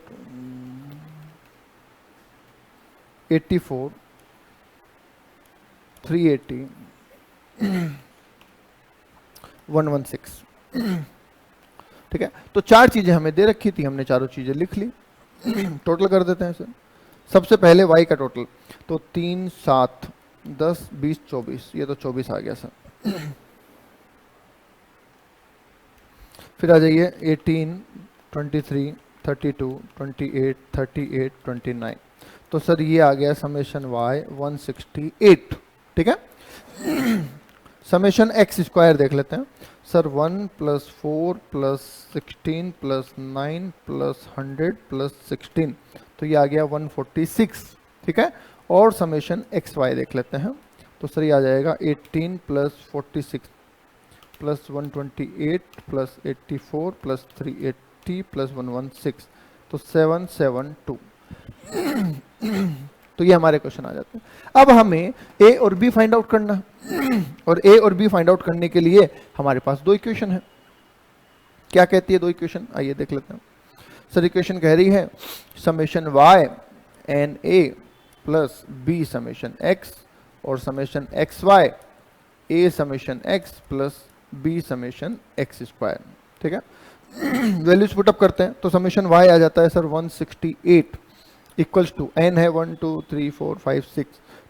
84 380 116। ठीक है, तो चार चीजें हमें दे रखी थी, हमने चारों चीजें लिख ली। टोटल कर देते हैं सर। सबसे पहले y का टोटल, तो 3 7 10 20 24, ये तो 24 आ गया सर। फिर आ जाइए 18 23 32 28 38 29, तो सर ये आ गया समेशन y 168। ठीक है, समेशन x स्क्वायर देख लेते हैं सर, 1 + 4 + 16 + 9 + 100 + 16, तो ये आ गया 146। ठीक है, और समेशन एक्स वाई देख लेते हैं, तो सर ये आ जाएगा 18 + 46 + 128 + 84 + 380 + 116, तो 772। तो ये हमारे क्वेश्चन आ जाते हैं। अब हमें ए और बी फाइंड आउट करना है, और ए और बी फाइंड आउट करने के लिए हमारे पास दो इक्वेशन है। क्या कहती है दो इक्वेशन, आइए देख लेते हैं। सर इक्वेशन कह रही है summation y n a plus b summation x, और summation x y a summation x plus b summation x square. ठीक है, वैल्यूज पुटअप करते हैं, तो समेशन y आ जाता है सर 168 इक्वल्स टू n है 1 2 3 4 5 6,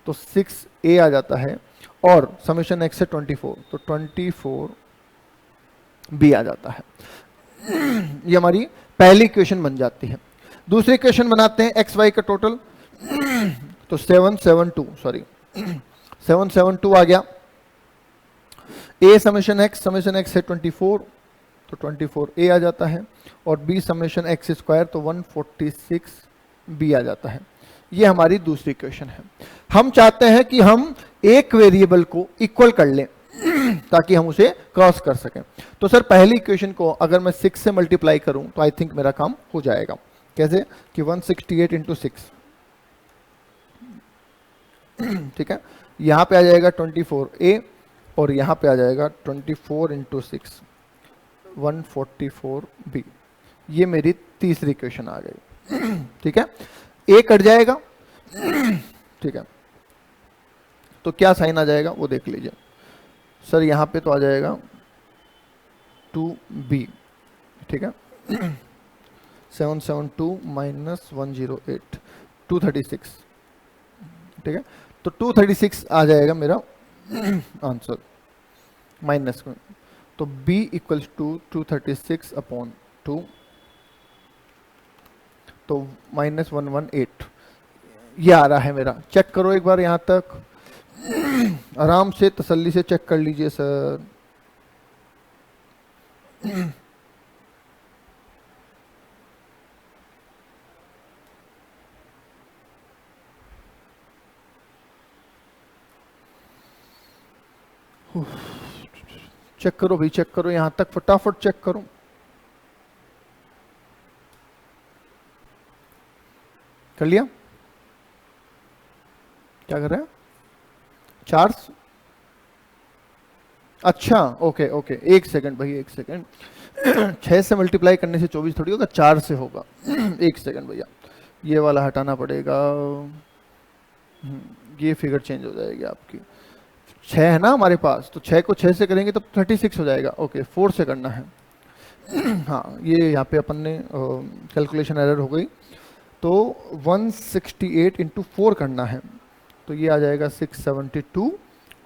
तो 6a आ जाता है, और समेशन x है 24, तो 24b आ जाता है। ये हमारी पहली इक्वेशन बन जाती है। दूसरी इक्वेशन बनाते हैं एक्स वाई का टोटल, तो 772 आ गया। a समेशन x है 24, तो 24a आ जाता है, और b समेशन एक्स स्क्वायर, तो 146b आ जाता है। ये हमारी दूसरी इक्वेशन है। हम चाहते हैं कि हम एक वेरिएबल को इक्वल कर लें ताकि हम उसे क्रॉस कर सकें। तो सर पहली इक्वेशन को अगर मैं 6 से मल्टीप्लाई करूं तो आई थिंक मेरा काम हो जाएगा। कैसे कि 168 इंटू 6, ठीक है, यहां पे आ जाएगा 24a, और यहां पे आ जाएगा 24 इंटू 6 144b। ये मेरी तीसरी इक्वेशन आ गई। ठीक है, a कट जाएगा, ठीक है, तो क्या साइन आ जाएगा वो देख लीजिए सर। यहाँ पे तो आ जाएगा 2b, ठीक है। 772 माइनस 108, 236, ठीक है। तो 236 आ जाएगा मेरा आंसर माइनस में। तो b इक्वल्स टू 236 अपॉन 2, तो -118 ये आ रहा है मेरा। चेक करो एक बार यहां तक, आराम से तसल्ली से चेक कर लीजिए सर। चेक करो भाई, चेक करो यहां तक, फटाफट चेक करो। कर लिया? क्या कर रहे हैं? चार्ज? अच्छा, ओके ओके, एक सेकंड भाई, एक सेकंड। 6 से मल्टीप्लाई करने से 24 थोड़ी होगा, 4 से होगा। एक सेकंड भैया, ये वाला हटाना पड़ेगा, ये फिगर चेंज हो जाएगी आपकी। 6 है ना हमारे पास, तो 6 को 6 से करेंगे तो 36 हो जाएगा। ओके, 4 से करना है। हाँ, ये यहाँ पे अपन ने कैलकुलेशन एरर हो गई। तो 168 इंटू 4 करना है, तो ये आ जाएगा 672,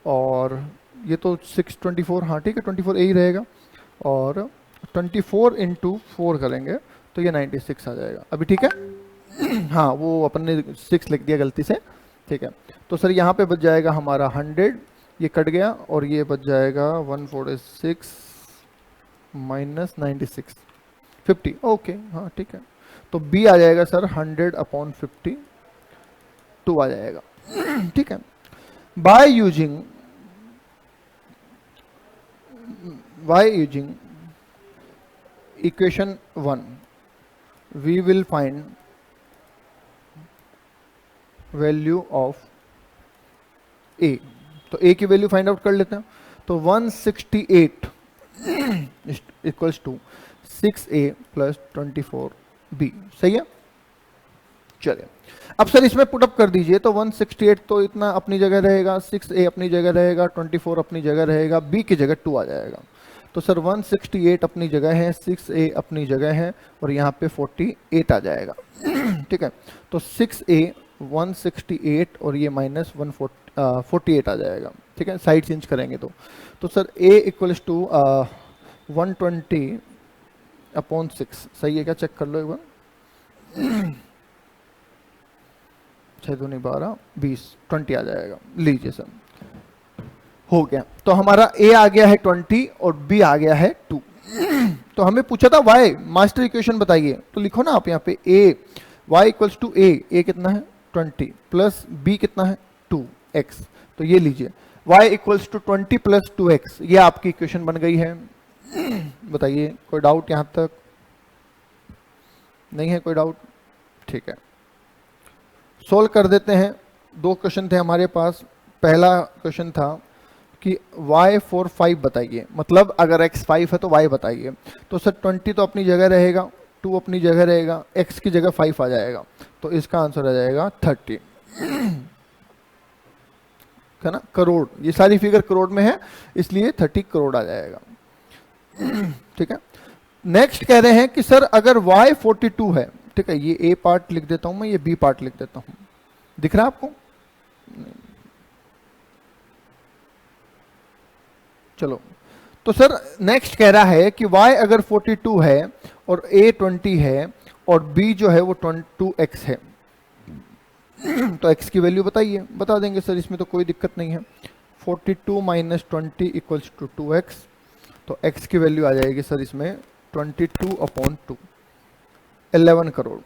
और ये तो 624, हाँ ठीक है, 24 यही रहेगा। और 24 इंटू 4 करेंगे तो ये 96 आ जाएगा। अभी ठीक है? हाँ, वो अपन ने 6 लिख दिया गलती से, ठीक है। तो सर यहाँ पे बच जाएगा हमारा 100, ये कट गया, और ये बच जाएगा 146 माइनस 96, 50। ओके, हाँ ठीक है। तो बी आ जाएगा सर 100/52 आ जाएगा। ठीक है। By using equation 1 we will find value of a. तो ए की वैल्यू फाइंड आउट कर लेते हैं। तो 168 equals to 6a plus 24b, सही है। चलिए, अब सर इसमें पुटअप कर दीजिए। तो 168 तो इतना अपनी जगह रहेगा, 6a अपनी जगह रहेगा, 24 अपनी जगह रहेगा, b की जगह 2 आ जाएगा। तो सर 168 अपनी जगह है, 6a अपनी जगह है, और यहाँ पे 48 आ जाएगा। ठीक है। तो 6a 168 और ये माइनस 148 आ जाएगा। ठीक है, साइड चेंज करेंगे तो सर a इक्वल्स टू 120/6, सही है क्या? चेक कर लो एक बार। 6 दूनी 12, 20, 20 आ जाएगा। लीजिए सर, हो गया। तो हमारा a आ गया है 20 और b आ गया है 2। तो हमें पूछा था y, मास्टर इक्वेशन बताइए। तो लिखो ना आप यहाँ पे a, y equals to a कितना है 20 प्लस b कितना है 2x। तो ये लीजिए y equals to 20 plus 2x, ये आपकी इक्वेशन बन गई है। बताइए, कोई डाउट यहाँ तक? नहीं है कोई डाउट? ठीक है, सोल्व कर देते हैं। 2 क्वेश्चन थे हमारे पास। पहला क्वेश्चन था कि y 4 5 बताइए, मतलब अगर x 5 है तो y बताइए। तो सर 20 तो अपनी जगह रहेगा, 2 अपनी जगह रहेगा, x की जगह 5 आ जाएगा। तो इसका आंसर आ जाएगा 30, है ना, करोड़। ये सारी फिगर करोड़ में है, इसलिए 30 करोड़ आ जाएगा। ठीक है। नेक्स्ट कह रहे हैं कि सर अगर y 42 है, ठीक है, ये a पार्ट लिख देता हूं मैं, ये b पार्ट लिख देता हूं। दिख रहा है आपको? चलो, तो सर नेक्स्ट कह रहा है कि y अगर 42 है और a 20 है और b जो है वो 2x है, तो x की वैल्यू बताइए। बता देंगे सर, इसमें तो कोई दिक्कत नहीं है। 42 माइनस 20 इक्वल्स टू 2x। तो x की वैल्यू आ जाएगी सर इसमें 22/2, 11 करोड़।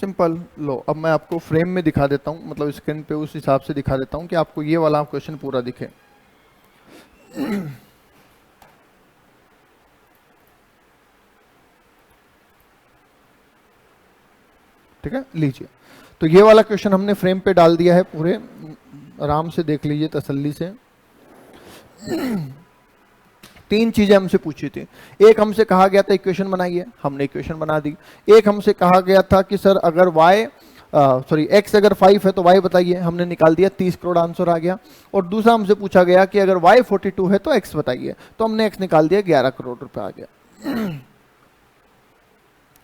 सिंपल। लो, अब मैं आपको फ्रेम में दिखा देता हूं, मतलब स्क्रीन पे उस हिसाब से दिखा देता हूं कि आपको ये वाला क्वेश्चन पूरा दिखे। ठीक है, लीजिए। तो ये वाला क्वेश्चन हमने फ्रेम पे डाल दिया है पूरे, आराम से देख लीजिए तसल्ली से। 3 चीजें हमसे पूछी थी। एक हमसे कहा गया था इक्वेशन बनाइए, हमने इक्वेशन बना दी। एक हमसे कहा गया था कि सर अगर y सॉरी x अगर 5 है तो y बताइए, हमने निकाल दिया 30 करोड़ आंसर आ गया। और दूसरा हमसे पूछा गया कि अगर y 42 है तो x बताइए, तो हमने x निकाल दिया 11 करोड़ रुपए आ गया।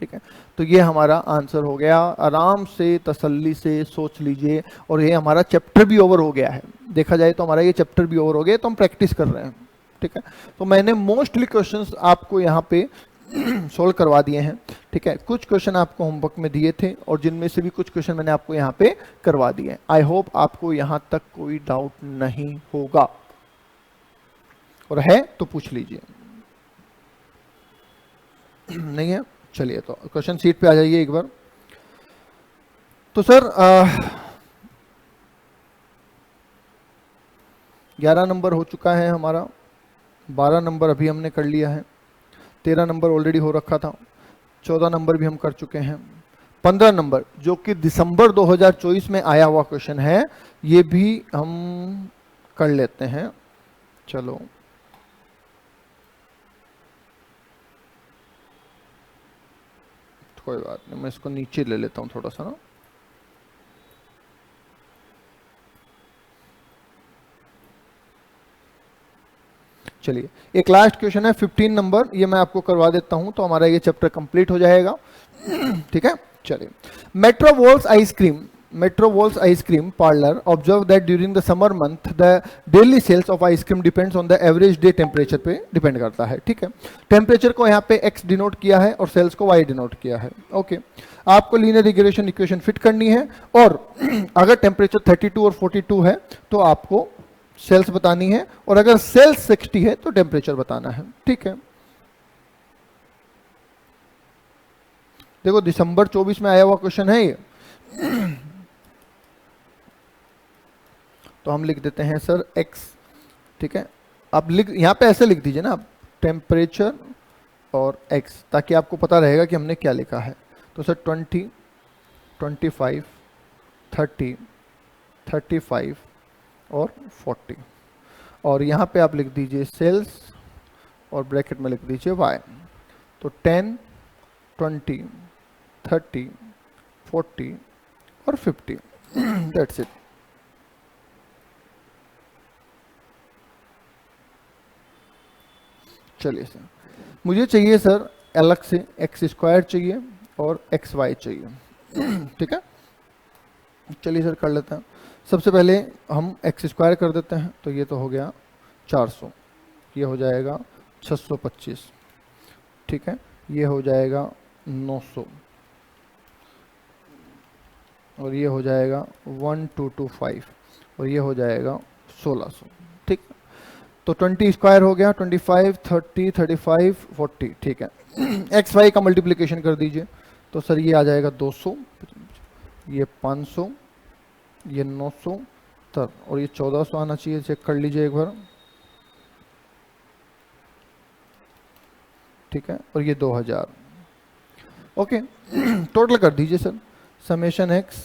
ठीक है, तो ये हमारा आंसर हो गया। आराम से तसल्ली से सोच लीजिए, और ये हमारा चैप्टर भी ओवर हो गया है। देखा जाए तो हमारा ये चैप्टर भी ओवर हो गया, तो हम प्रैक्टिस कर रहे हैं। ठीक है, तो मैंने मोस्टली क्वेश्चंस आपको यहाँ पे सोल्व करवा दिए हैं। ठीक है, कुछ क्वेश्चन आपको होमवर्क में दिए थे और जिनमें से भी कुछ क्वेश्चन मैंने आपको यहाँ पे करवा दिए। आई होप आपको यहाँ तक कोई डाउट नहीं होगा, और है तो पूछ लीजिए। नहीं है, चलिए तो क्वेश्चन सीट पे आ जाइए एक बार। तो सर 11 नंबर हो चुका है हमारा, 12 नंबर अभी हमने कर लिया है, 13 नंबर ऑलरेडी हो रखा था, 14 नंबर भी हम कर चुके हैं, 15 नंबर जो कि दिसंबर 2024 में आया हुआ क्वेश्चन है, ये भी हम कर लेते हैं। चलो कोई बात नहीं, मैं इसको नीचे ले लेता हूं थोड़ा सा ना। चलिए, एक लास्ट क्वेश्चन है 15 नंबर, ये मैं आपको करवा देता हूं तो हमारा ये चैप्टर कंप्लीट हो जाएगा। ठीक है, चलिए। Metro Walls Ice Cream Parlor observe that during the summer month the daily sales of ice cream depends on the average day temperature पे डिपेंड करता है। ठीक है, टेम्परेचर को यहाँ पे x डिनोट किया है और सेल्स को y डिनोट किया है। ओके, आपको लीनियर रिग्रेशन इक्वेशन फिट करनी है, और अगर टेम्परेचर 32 और 42 है तो आपको सेल्स बतानी है, और अगर सेल्स 60 है तो टेम्परेचर बताना है। ठीक है, देखो दिसंबर 24 में आया हुआ क्वेश्चन है ये। तो हम लिख देते हैं सर x। ठीक है, आप लिख यहाँ पे ऐसे लिख दीजिए ना आप, टेम्परेचर और x, ताकि आपको पता रहेगा कि हमने क्या लिखा है। तो सर 20, 25, 30, 35 और 40, और यहाँ पे आप लिख दीजिए सेल्स और ब्रैकेट में लिख दीजिए y। तो 10, 20, 30, 40 और 50, दैट्स इट। चलिए सर, मुझे चाहिए सर अलग से एक्स स्क्वायर चाहिए और एक्स वाई चाहिए। ठीक है, चलिए सर कर लेते हैं। सबसे पहले हम एक्स स्क्वायर कर देते हैं, तो ये तो हो गया 400, ये हो जाएगा 625। ठीक है, ये हो जाएगा 900, और ये हो जाएगा 1225, और ये हो जाएगा 1600। ठीक, तो 20 स्क्वायर हो गया 25, 30, 35, 40। ठीक है, एक्स वाई का मल्टीप्लिकेशन कर दीजिए, तो सर ये आ जाएगा 200, ये 500, ये 900 तब, और ये 1400 आना चाहिए। चेक कर लीजिए एक बार। ठीक है, और ये 2000। ओके, टोटल कर दीजिए sir, summation x,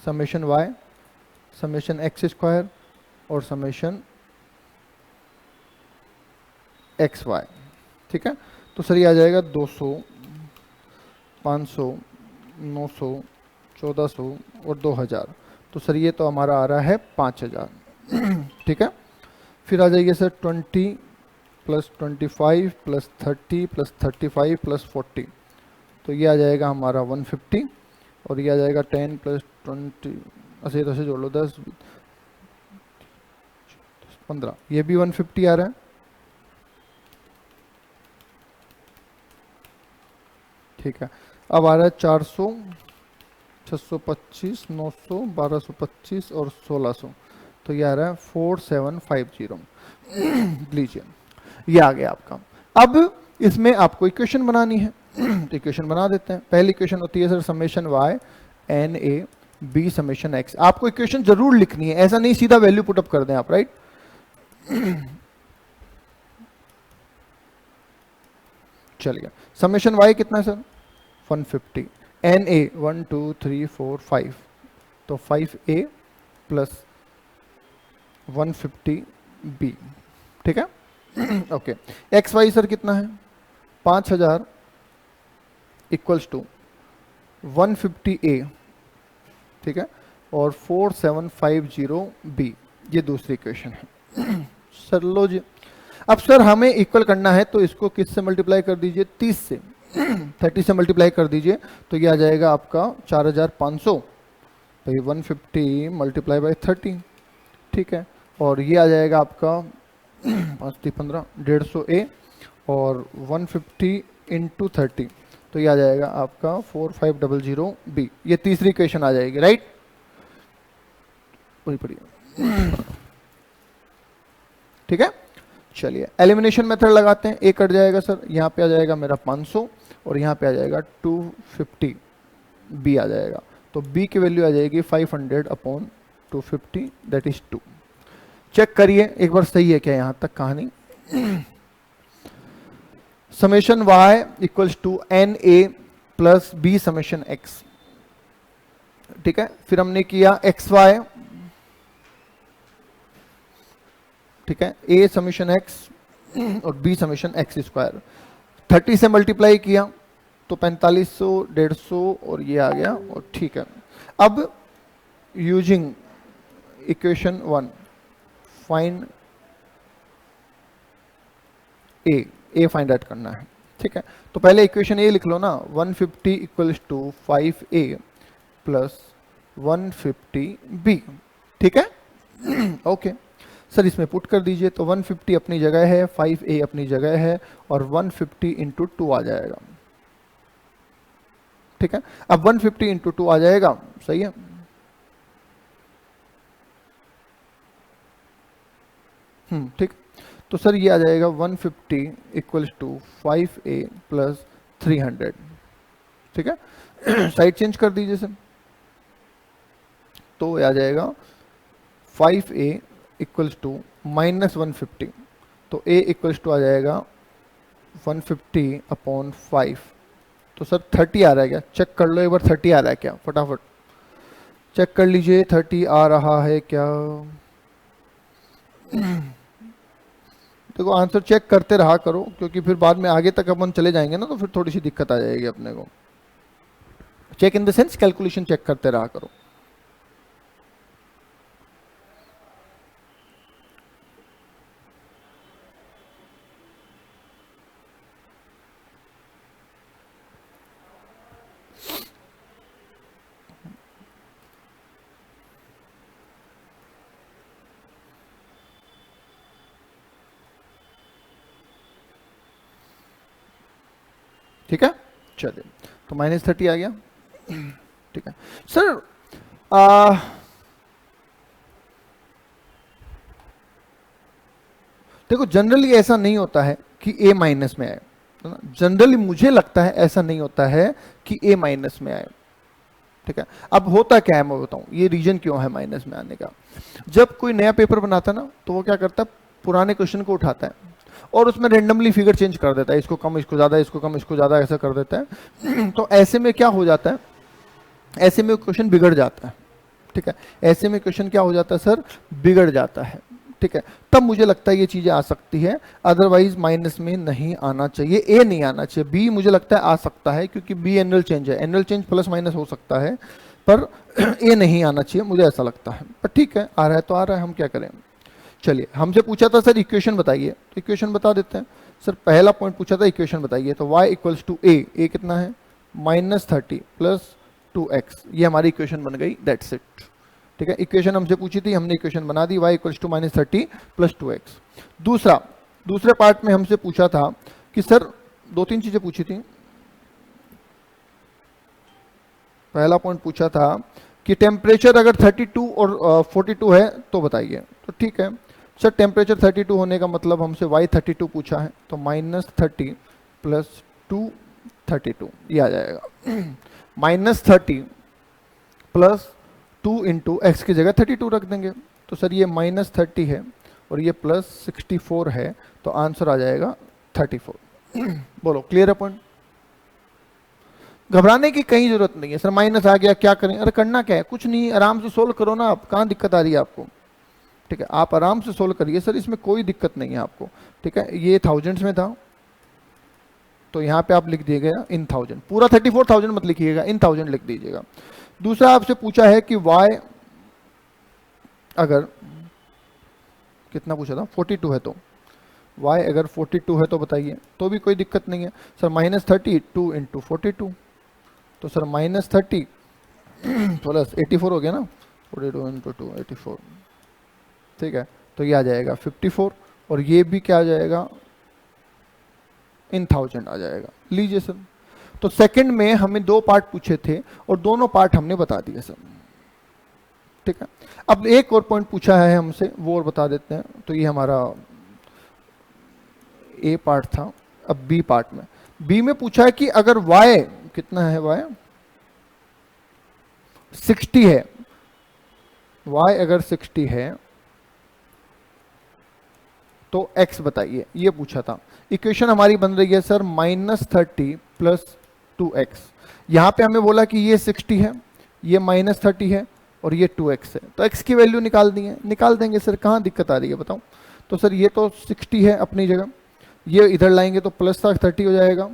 summation y, summation x square और समेशन एक्स वाई। ठीक है, तो सर ये आ जाएगा 200, 500, 900, 1400 और 2000। तो सर ये तो हमारा आ रहा है 5000। ठीक है, फिर आ जाइए sir 20 plus 25 plus 30 plus 35 plus 40, तो ये आ जाएगा हमारा 150, और ये आ जाएगा 10 प्लस 20, ऐसे तो ऐसे जोड़ लो 10, 15, ये भी 150 आ रहा है। ठीक है, अब आ रहा है 400, 625, 900, 1225 और 1600, तो ये आ रहा है 4750। लीजिए, ये आ गया आपका। अब इसमें आपको इक्वेशन बनानी है, तो इक्वेशन बना देते हैं। पहली इक्वेशन होती है sir summation y n a b summation x। आपको इक्वेशन जरूर लिखनी है, ऐसा नहीं सीधा वैल्यू पुटअप कर दें आप, राइट। चलिए, समेशन y कितना है सर 150, एन ए 1 2 3 4 5, तो 5a प्लस 150b। ठीक है, ओके। एक्स वाई सर कितना है 5000 इक्वल्स टू 150a ठीक है, और 4750b, ये दूसरी इक्वेशन है। सर लो जी, अब सर हमें इक्वल करना है तो इसको किस से मल्टीप्लाई कर दीजिए, 30 से। 30 से मल्टीप्लाई कर दीजिए तो ये आ जाएगा आपका 4500, तो ये 150 मल्टीप्लाई बाई 30, ठीक है, और ये आ जाएगा आपका 5 15 150 ए, और 150 इंटू 30, तो ये आ जाएगा आपका 4500 बी, ये तीसरी इक्वेशन आ जाएगी, राइट। वही पढ़िए, ठीक है। चलिए एलिमिनेशन मेथड लगाते हैं, ए कट जाएगा सर, यहाँ पे आ जाएगा मेरा 500 और यहाँ पे आ जाएगा 250, बी आ जाएगा, तो बी की वैल्यू आ जाएगी 500 अपॉन 250, दैट इज 2। चेक करिए एक बार सही है क्या यहाँ तक कहानी। Summation y equals to n a plus b summation x, ठीक है, फिर हमने किया एक्स वाई, ठीक है, a समेशन x और b समेशन x स्क्वायर, 30 से मल्टीप्लाई किया तो 4500 150 और ये आ गया, और ठीक है। अब यूजिंग इक्वेशन 1 फाइंड ए फाइंड आउट करना है, ठीक है, तो पहले इक्वेशन ए लिख लो ना, 150 equals to 5a plus 150b, ठीक है। ओके सर इसमें पुट कर दीजिए, तो 150 अपनी जगह है, 5a अपनी जगह है, और 150 इंटू 2 आ जाएगा, ठीक है। अब 150 इंटू 2 आ जाएगा, सही है, ठीक। तो सर ये आ जाएगा 150 इक्वल्स टू 5a प्लस 300, ठीक है। साइड चेंज कर दीजिए सर, तो ये आ जाएगा 5a इक्वल्स टू माइनस 150, तो a इक्वल्स टू आ जाएगा 150 अपॉन 5, तो सर 30 आ रहा है क्या, चेक कर लो एक बार 30 आ रहा है क्या, फटाफट चेक कर लीजिए 30 आ रहा है क्या। देखो आंसर चेक करते रहा करो, क्योंकि फिर बाद में आगे तक अपन चले जाएंगे ना तो फिर थोड़ी सी दिक्कत आ जाएगी अपने को। Check in the sense calculation check करते रहा करो। ठीक है, चलिए तो -30 आ गया, ठीक है सर। देखो जनरली ऐसा नहीं होता है कि a माइनस में आए, जनरली मुझे लगता है ऐसा नहीं होता है कि a माइनस में आए, ठीक है। अब होता क्या है मैं बताऊं, ये रीजन क्यों है माइनस में आने का। जब कोई नया पेपर बनाता है ना तो वो क्या करता है, पुराने क्वेश्चन को उठाता है और उसमें रेंडमली फिगर चेंज कर देता है, इसको कम इसको ज्यादा, इसको कम इसको ज्यादा, ऐसा कर देता है। तो ऐसे में क्या हो जाता है, ऐसे में क्वेश्चन बिगड़ जाता है, ठीक है, ऐसे में क्वेश्चन क्या हो जाता है सर, बिगड़ जाता है, ठीक है। तब मुझे लगता है ये चीजें आ सकती है, अदरवाइज माइनस में नहीं आना चाहिए, ए नहीं आना चाहिए। बी मुझे लगता है आ सकता है क्योंकि बी एनुअल चेंज है, एनुअल चेंज प्लस माइनस हो सकता है, पर ए नहीं आना चाहिए मुझे ऐसा लगता है, पर ठीक है आ रहा है तो आ रहा है, हम क्या करें। चलिए हमसे पूछा था सर इक्वेशन बताइए, तो इक्वेशन बता देते हैं सर। पहला पॉइंट पूछा था इक्वेशन बताइए, तो y इक्वल्स टू ए कितना है, -30 प्लस 2x, ये हमारी इक्वेशन बन गई, दैट्स इट, ठीक है। इक्वेशन हमसे पूछी थी, हमने इक्वेशन बना दी, y equals to -30 plus 2x। दूसरे पार्ट में हमसे पूछा था कि सर 2-3 चीजें पूछी थी। पहला पॉइंट पूछा था कि टेम्परेचर अगर 32 और 42 है तो बताइए, तो ठीक है सर, टेम्परेचर 32 होने का मतलब हमसे y32 पूछा है, तो -30 प्लस 232 ये आ जाएगा। -30 प्लस 2 इंटू एक्स की जगह 32 रख देंगे, तो सर ये -30 है और ये +64 है, तो आंसर आ जाएगा 34। बोलो क्लियर है पॉइंट, घबराने की कहीं जरूरत नहीं है। सर माइनस आ गया क्या करें, अरे करना क्या है, कुछ नहीं, आराम से सोल्व करो ना, आप कहाँ दिक्कत आ रही है आपको, ठीक है, आप आराम से सोल्व करिए सर, इसमें कोई दिक्कत नहीं है आपको, ठीक है। ये थाउजेंड्स में था तो यहाँ पे आप लिख दिएगा इन थाउजेंड, पूरा 34,000 मत लिखिएगा, इन थाउजेंड लिख दीजिएगा। दूसरा आपसे पूछा है कि y अगर कितना पूछा था, 42 है, तो y अगर 42 है तो बताइए, तो भी कोई दिक्कत नहीं है सर। -30 2 इंटू 42, तो सर -30 प्लस 84 हो गया ना, 42 इंटू 2 84, ठीक है। तो ये आ जाएगा 54, और ये भी क्या आ जाएगा, इन 1000 आ जाएगा। लीजिए सर, तो सेकंड में हमें 2 पार्ट पूछे थे और दोनों पार्ट हमने बता दिए सर, ठीक है। अब एक और पॉइंट पूछा है हमसे, वो और बता देते हैं। तो ये हमारा ए पार्ट था। अब बी पार्ट में, बी में पूछा है कि अगर y कितना है, y 60 है, y अगर 60 है तो x बताइए, ये पूछा था। इक्वेशन हमारी बन रही है सर -30 प्लस 2x। यहां पे हमें बोला कि ये 60 है, ये -30 है और ये 2x है, तो x की वैल्यू निकाल दी है, निकाल देंगे सर। कहां दिक्कत आ रही है बताओ। तो सर ये तो 60 है अपनी जगह, ये इधर लाएंगे तो प्लस 30 हो जाएगा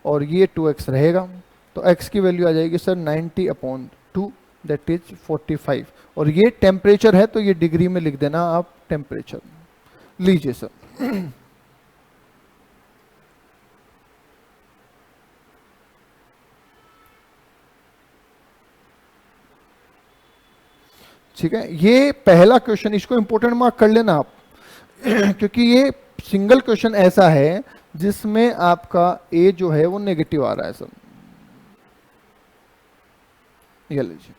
और ये 2x रहेगा, तो x की वैल्यू आ जाएगी सर 90/2, दैट इज 45। और ये टेम्परेचर है तो ये डिग्री में लिख देना आप टेम्परेचर। लीजिए सर, ठीक है। ये पहला क्वेश्चन, इसको इंपोर्टेंट मार्क कर लेना आप क्योंकि ये सिंगल क्वेश्चन ऐसा है जिसमें आपका ए जो है वो नेगेटिव आ रहा है सर। ये लीजिए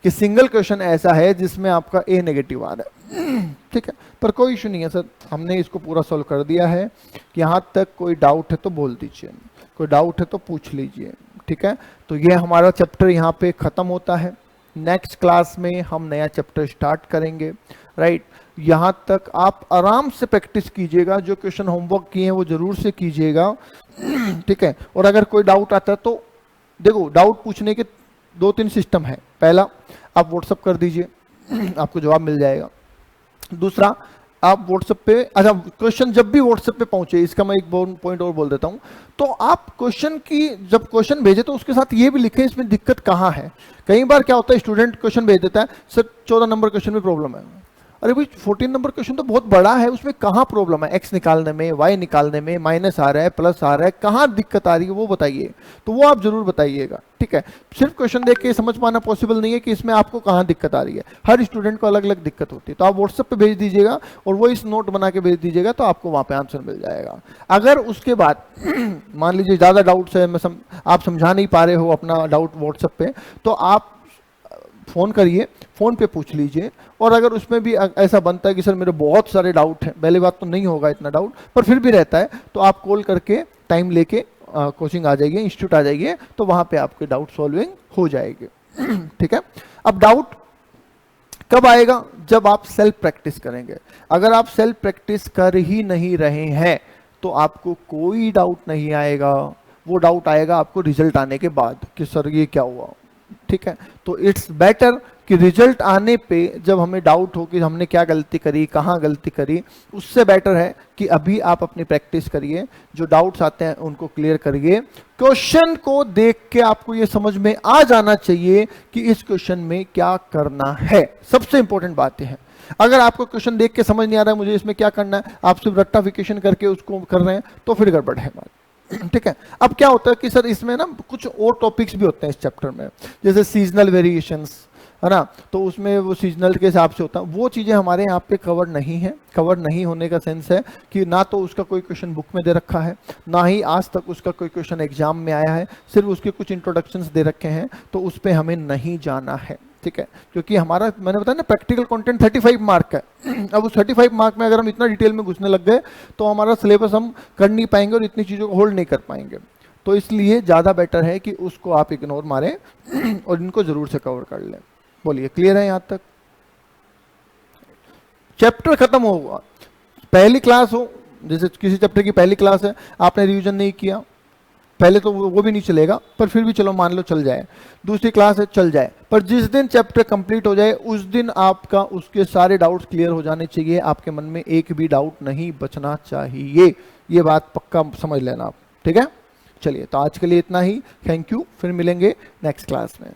कि सिंगल क्वेश्चन ऐसा है जिसमें आपका ए नेगेटिव आ रहा है, ठीक है। पर कोई इशू नहीं है सर, हमने इसको पूरा सॉल्व कर दिया है। यहां तक कोई डाउट है तो बोल दीजिए, कोई डाउट है तो पूछ लीजिए, ठीक है। तो ये हमारा चैप्टर यहाँ पे खत्म होता है। नेक्स्ट क्लास में हम नया चैप्टर स्टार्ट करेंगे, राइट। यहाँ तक आप आराम से प्रैक्टिस कीजिएगा, जो क्वेश्चन होमवर्क किए हैं वो जरूर से कीजिएगा, ठीक है। और अगर कोई डाउट आता है तो देखो, डाउट पूछने के 2-3 सिस्टम है। पहला, आप व्हाट्सअप कर दीजिए, आपको जवाब मिल जाएगा। दूसरा, आप व्हाट्सएप पे, अच्छा क्वेश्चन जब भी व्हाट्सएप पे पहुंचे, इसका मैं एक पॉइंट और बोल देता हूं, तो आप क्वेश्चन की जब क्वेश्चन भेजे तो उसके साथ ये भी लिखें इसमें दिक्कत कहां है। कई बार क्या होता है, स्टूडेंट क्वेश्चन भेज देता है, सर 14 नंबर क्वेश्चन में प्रॉब्लम है। अरे भाई 14 नंबर क्वेश्चन तो बहुत बड़ा है, उसमें कहाँ प्रॉब्लम है, एक्स निकालने में, वाई निकालने में, माइनस आ रहा है, प्लस आ रहा है, कहाँ दिक्कत आ रही है वो बताइए। तो वो आप जरूर बताइएगा, ठीक है। सिर्फ क्वेश्चन देख के समझ पाना पॉसिबल नहीं है कि इसमें आपको कहाँ दिक्कत आ रही है। हर स्टूडेंट को अलग अलग दिक्कत होती है। तो आप व्हाट्सएप पे भेज दीजिएगा और वो इस नोट बना के भेज दीजिएगा, तो आपको वहाँ पे आंसर मिल जाएगा। अगर उसके बाद मान लीजिए ज़्यादा डाउट्स है, आप समझा नहीं पा रहे हो अपना डाउट व्हाट्सएप पे, तो आप फ़ोन करिए, फ़ोन पे पूछ लीजिए। और अगर उसमें भी ऐसा बनता है कि सर मेरे बहुत सारे डाउट हैं, पहली बात तो नहीं होगा इतना डाउट, पर फिर भी रहता है, तो आप कॉल करके टाइम लेके कोचिंग आ जाइए, इंस्टीट्यूट आ जाइए, तो वहाँ पे आपके डाउट सॉल्विंग हो जाएगी, ठीक है। अब डाउट कब आएगा, जब आप सेल्फ प्रैक्टिस करेंगे। अगर आप सेल्फ प्रैक्टिस कर ही नहीं रहे हैं तो आपको कोई डाउट नहीं आएगा। वो डाउट आएगा आपको रिजल्ट आने के बाद कि सर ये क्या हुआ, ठीक है। तो इट्स बेटर कि रिजल्ट आने पे जब हमें डाउट हो कि हमने क्या गलती करी, कहाँ गलती करी, उससे बेटर है कि अभी आप अपनी प्रैक्टिस करिए, जो डाउट्स आते हैं उनको क्लियर करिए। क्वेश्चन को देख के आपको ये समझ में आ जाना चाहिए कि इस क्वेश्चन में क्या करना है। सबसे इंपॉर्टेंट बात यह है, अगर आपको क्वेश्चन देख के समझ नहीं आ रहा है मुझे इसमें क्या करना है, आप सिर्फ रट्टाफिकेशन करके उसको कर रहे हैं, तो फिर गड़बड़ है बात, ठीक है। अब क्या होता है कि सर इसमें ना कुछ और टॉपिक्स भी होते हैं इस चैप्टर में, जैसे सीजनल वेरिएशंस, है ना, तो उसमें वो सीजनल के हिसाब से होता है। वो चीज़ें हमारे यहाँ पे कवर नहीं है। कवर नहीं होने का सेंस है कि ना तो उसका कोई क्वेश्चन बुक में दे रखा है, ना ही आज तक उसका कोई क्वेश्चन एग्जाम में आया है, सिर्फ उसके कुछ इंट्रोडक्शंस दे रखे हैं, तो उस पर हमें नहीं जाना है, ठीक है। क्योंकि हमारा, मैंने बताया ना, प्रैक्टिकल कंटेंट 35 मार्क है। अब उस 35 मार्क में अगर हम इतना डिटेल में घुसने लग गए तो हमारा सिलेबस हम कर नहीं पाएंगे और इतनी चीज़ों को होल्ड नहीं कर पाएंगे। तो इसलिए ज़्यादा बेटर है कि उसको आप इग्नोर मारें और इनको ज़रूर से कवर कर लें। बोलिए, क्लियर है यहाँ तक? चैप्टर खत्म होगा, पहली क्लास हो, जैसे किसी चैप्टर की पहली क्लास है, आपने रिवीजन नहीं किया, पहले तो वो भी नहीं चलेगा, पर फिर भी चलो मान लो चल जाए। दूसरी क्लास है, चल जाए, पर जिस दिन चैप्टर कंप्लीट हो जाए उस दिन आपका उसके सारे डाउट्स क्लियर हो जाने चाहिए, आपके मन में एक भी डाउट नहीं बचना चाहिए। ये बात पक्का समझ लेना आप, ठीक है। चलिए, तो आज के लिए इतना ही, थैंक यू, फिर मिलेंगे नेक्स्ट क्लास में।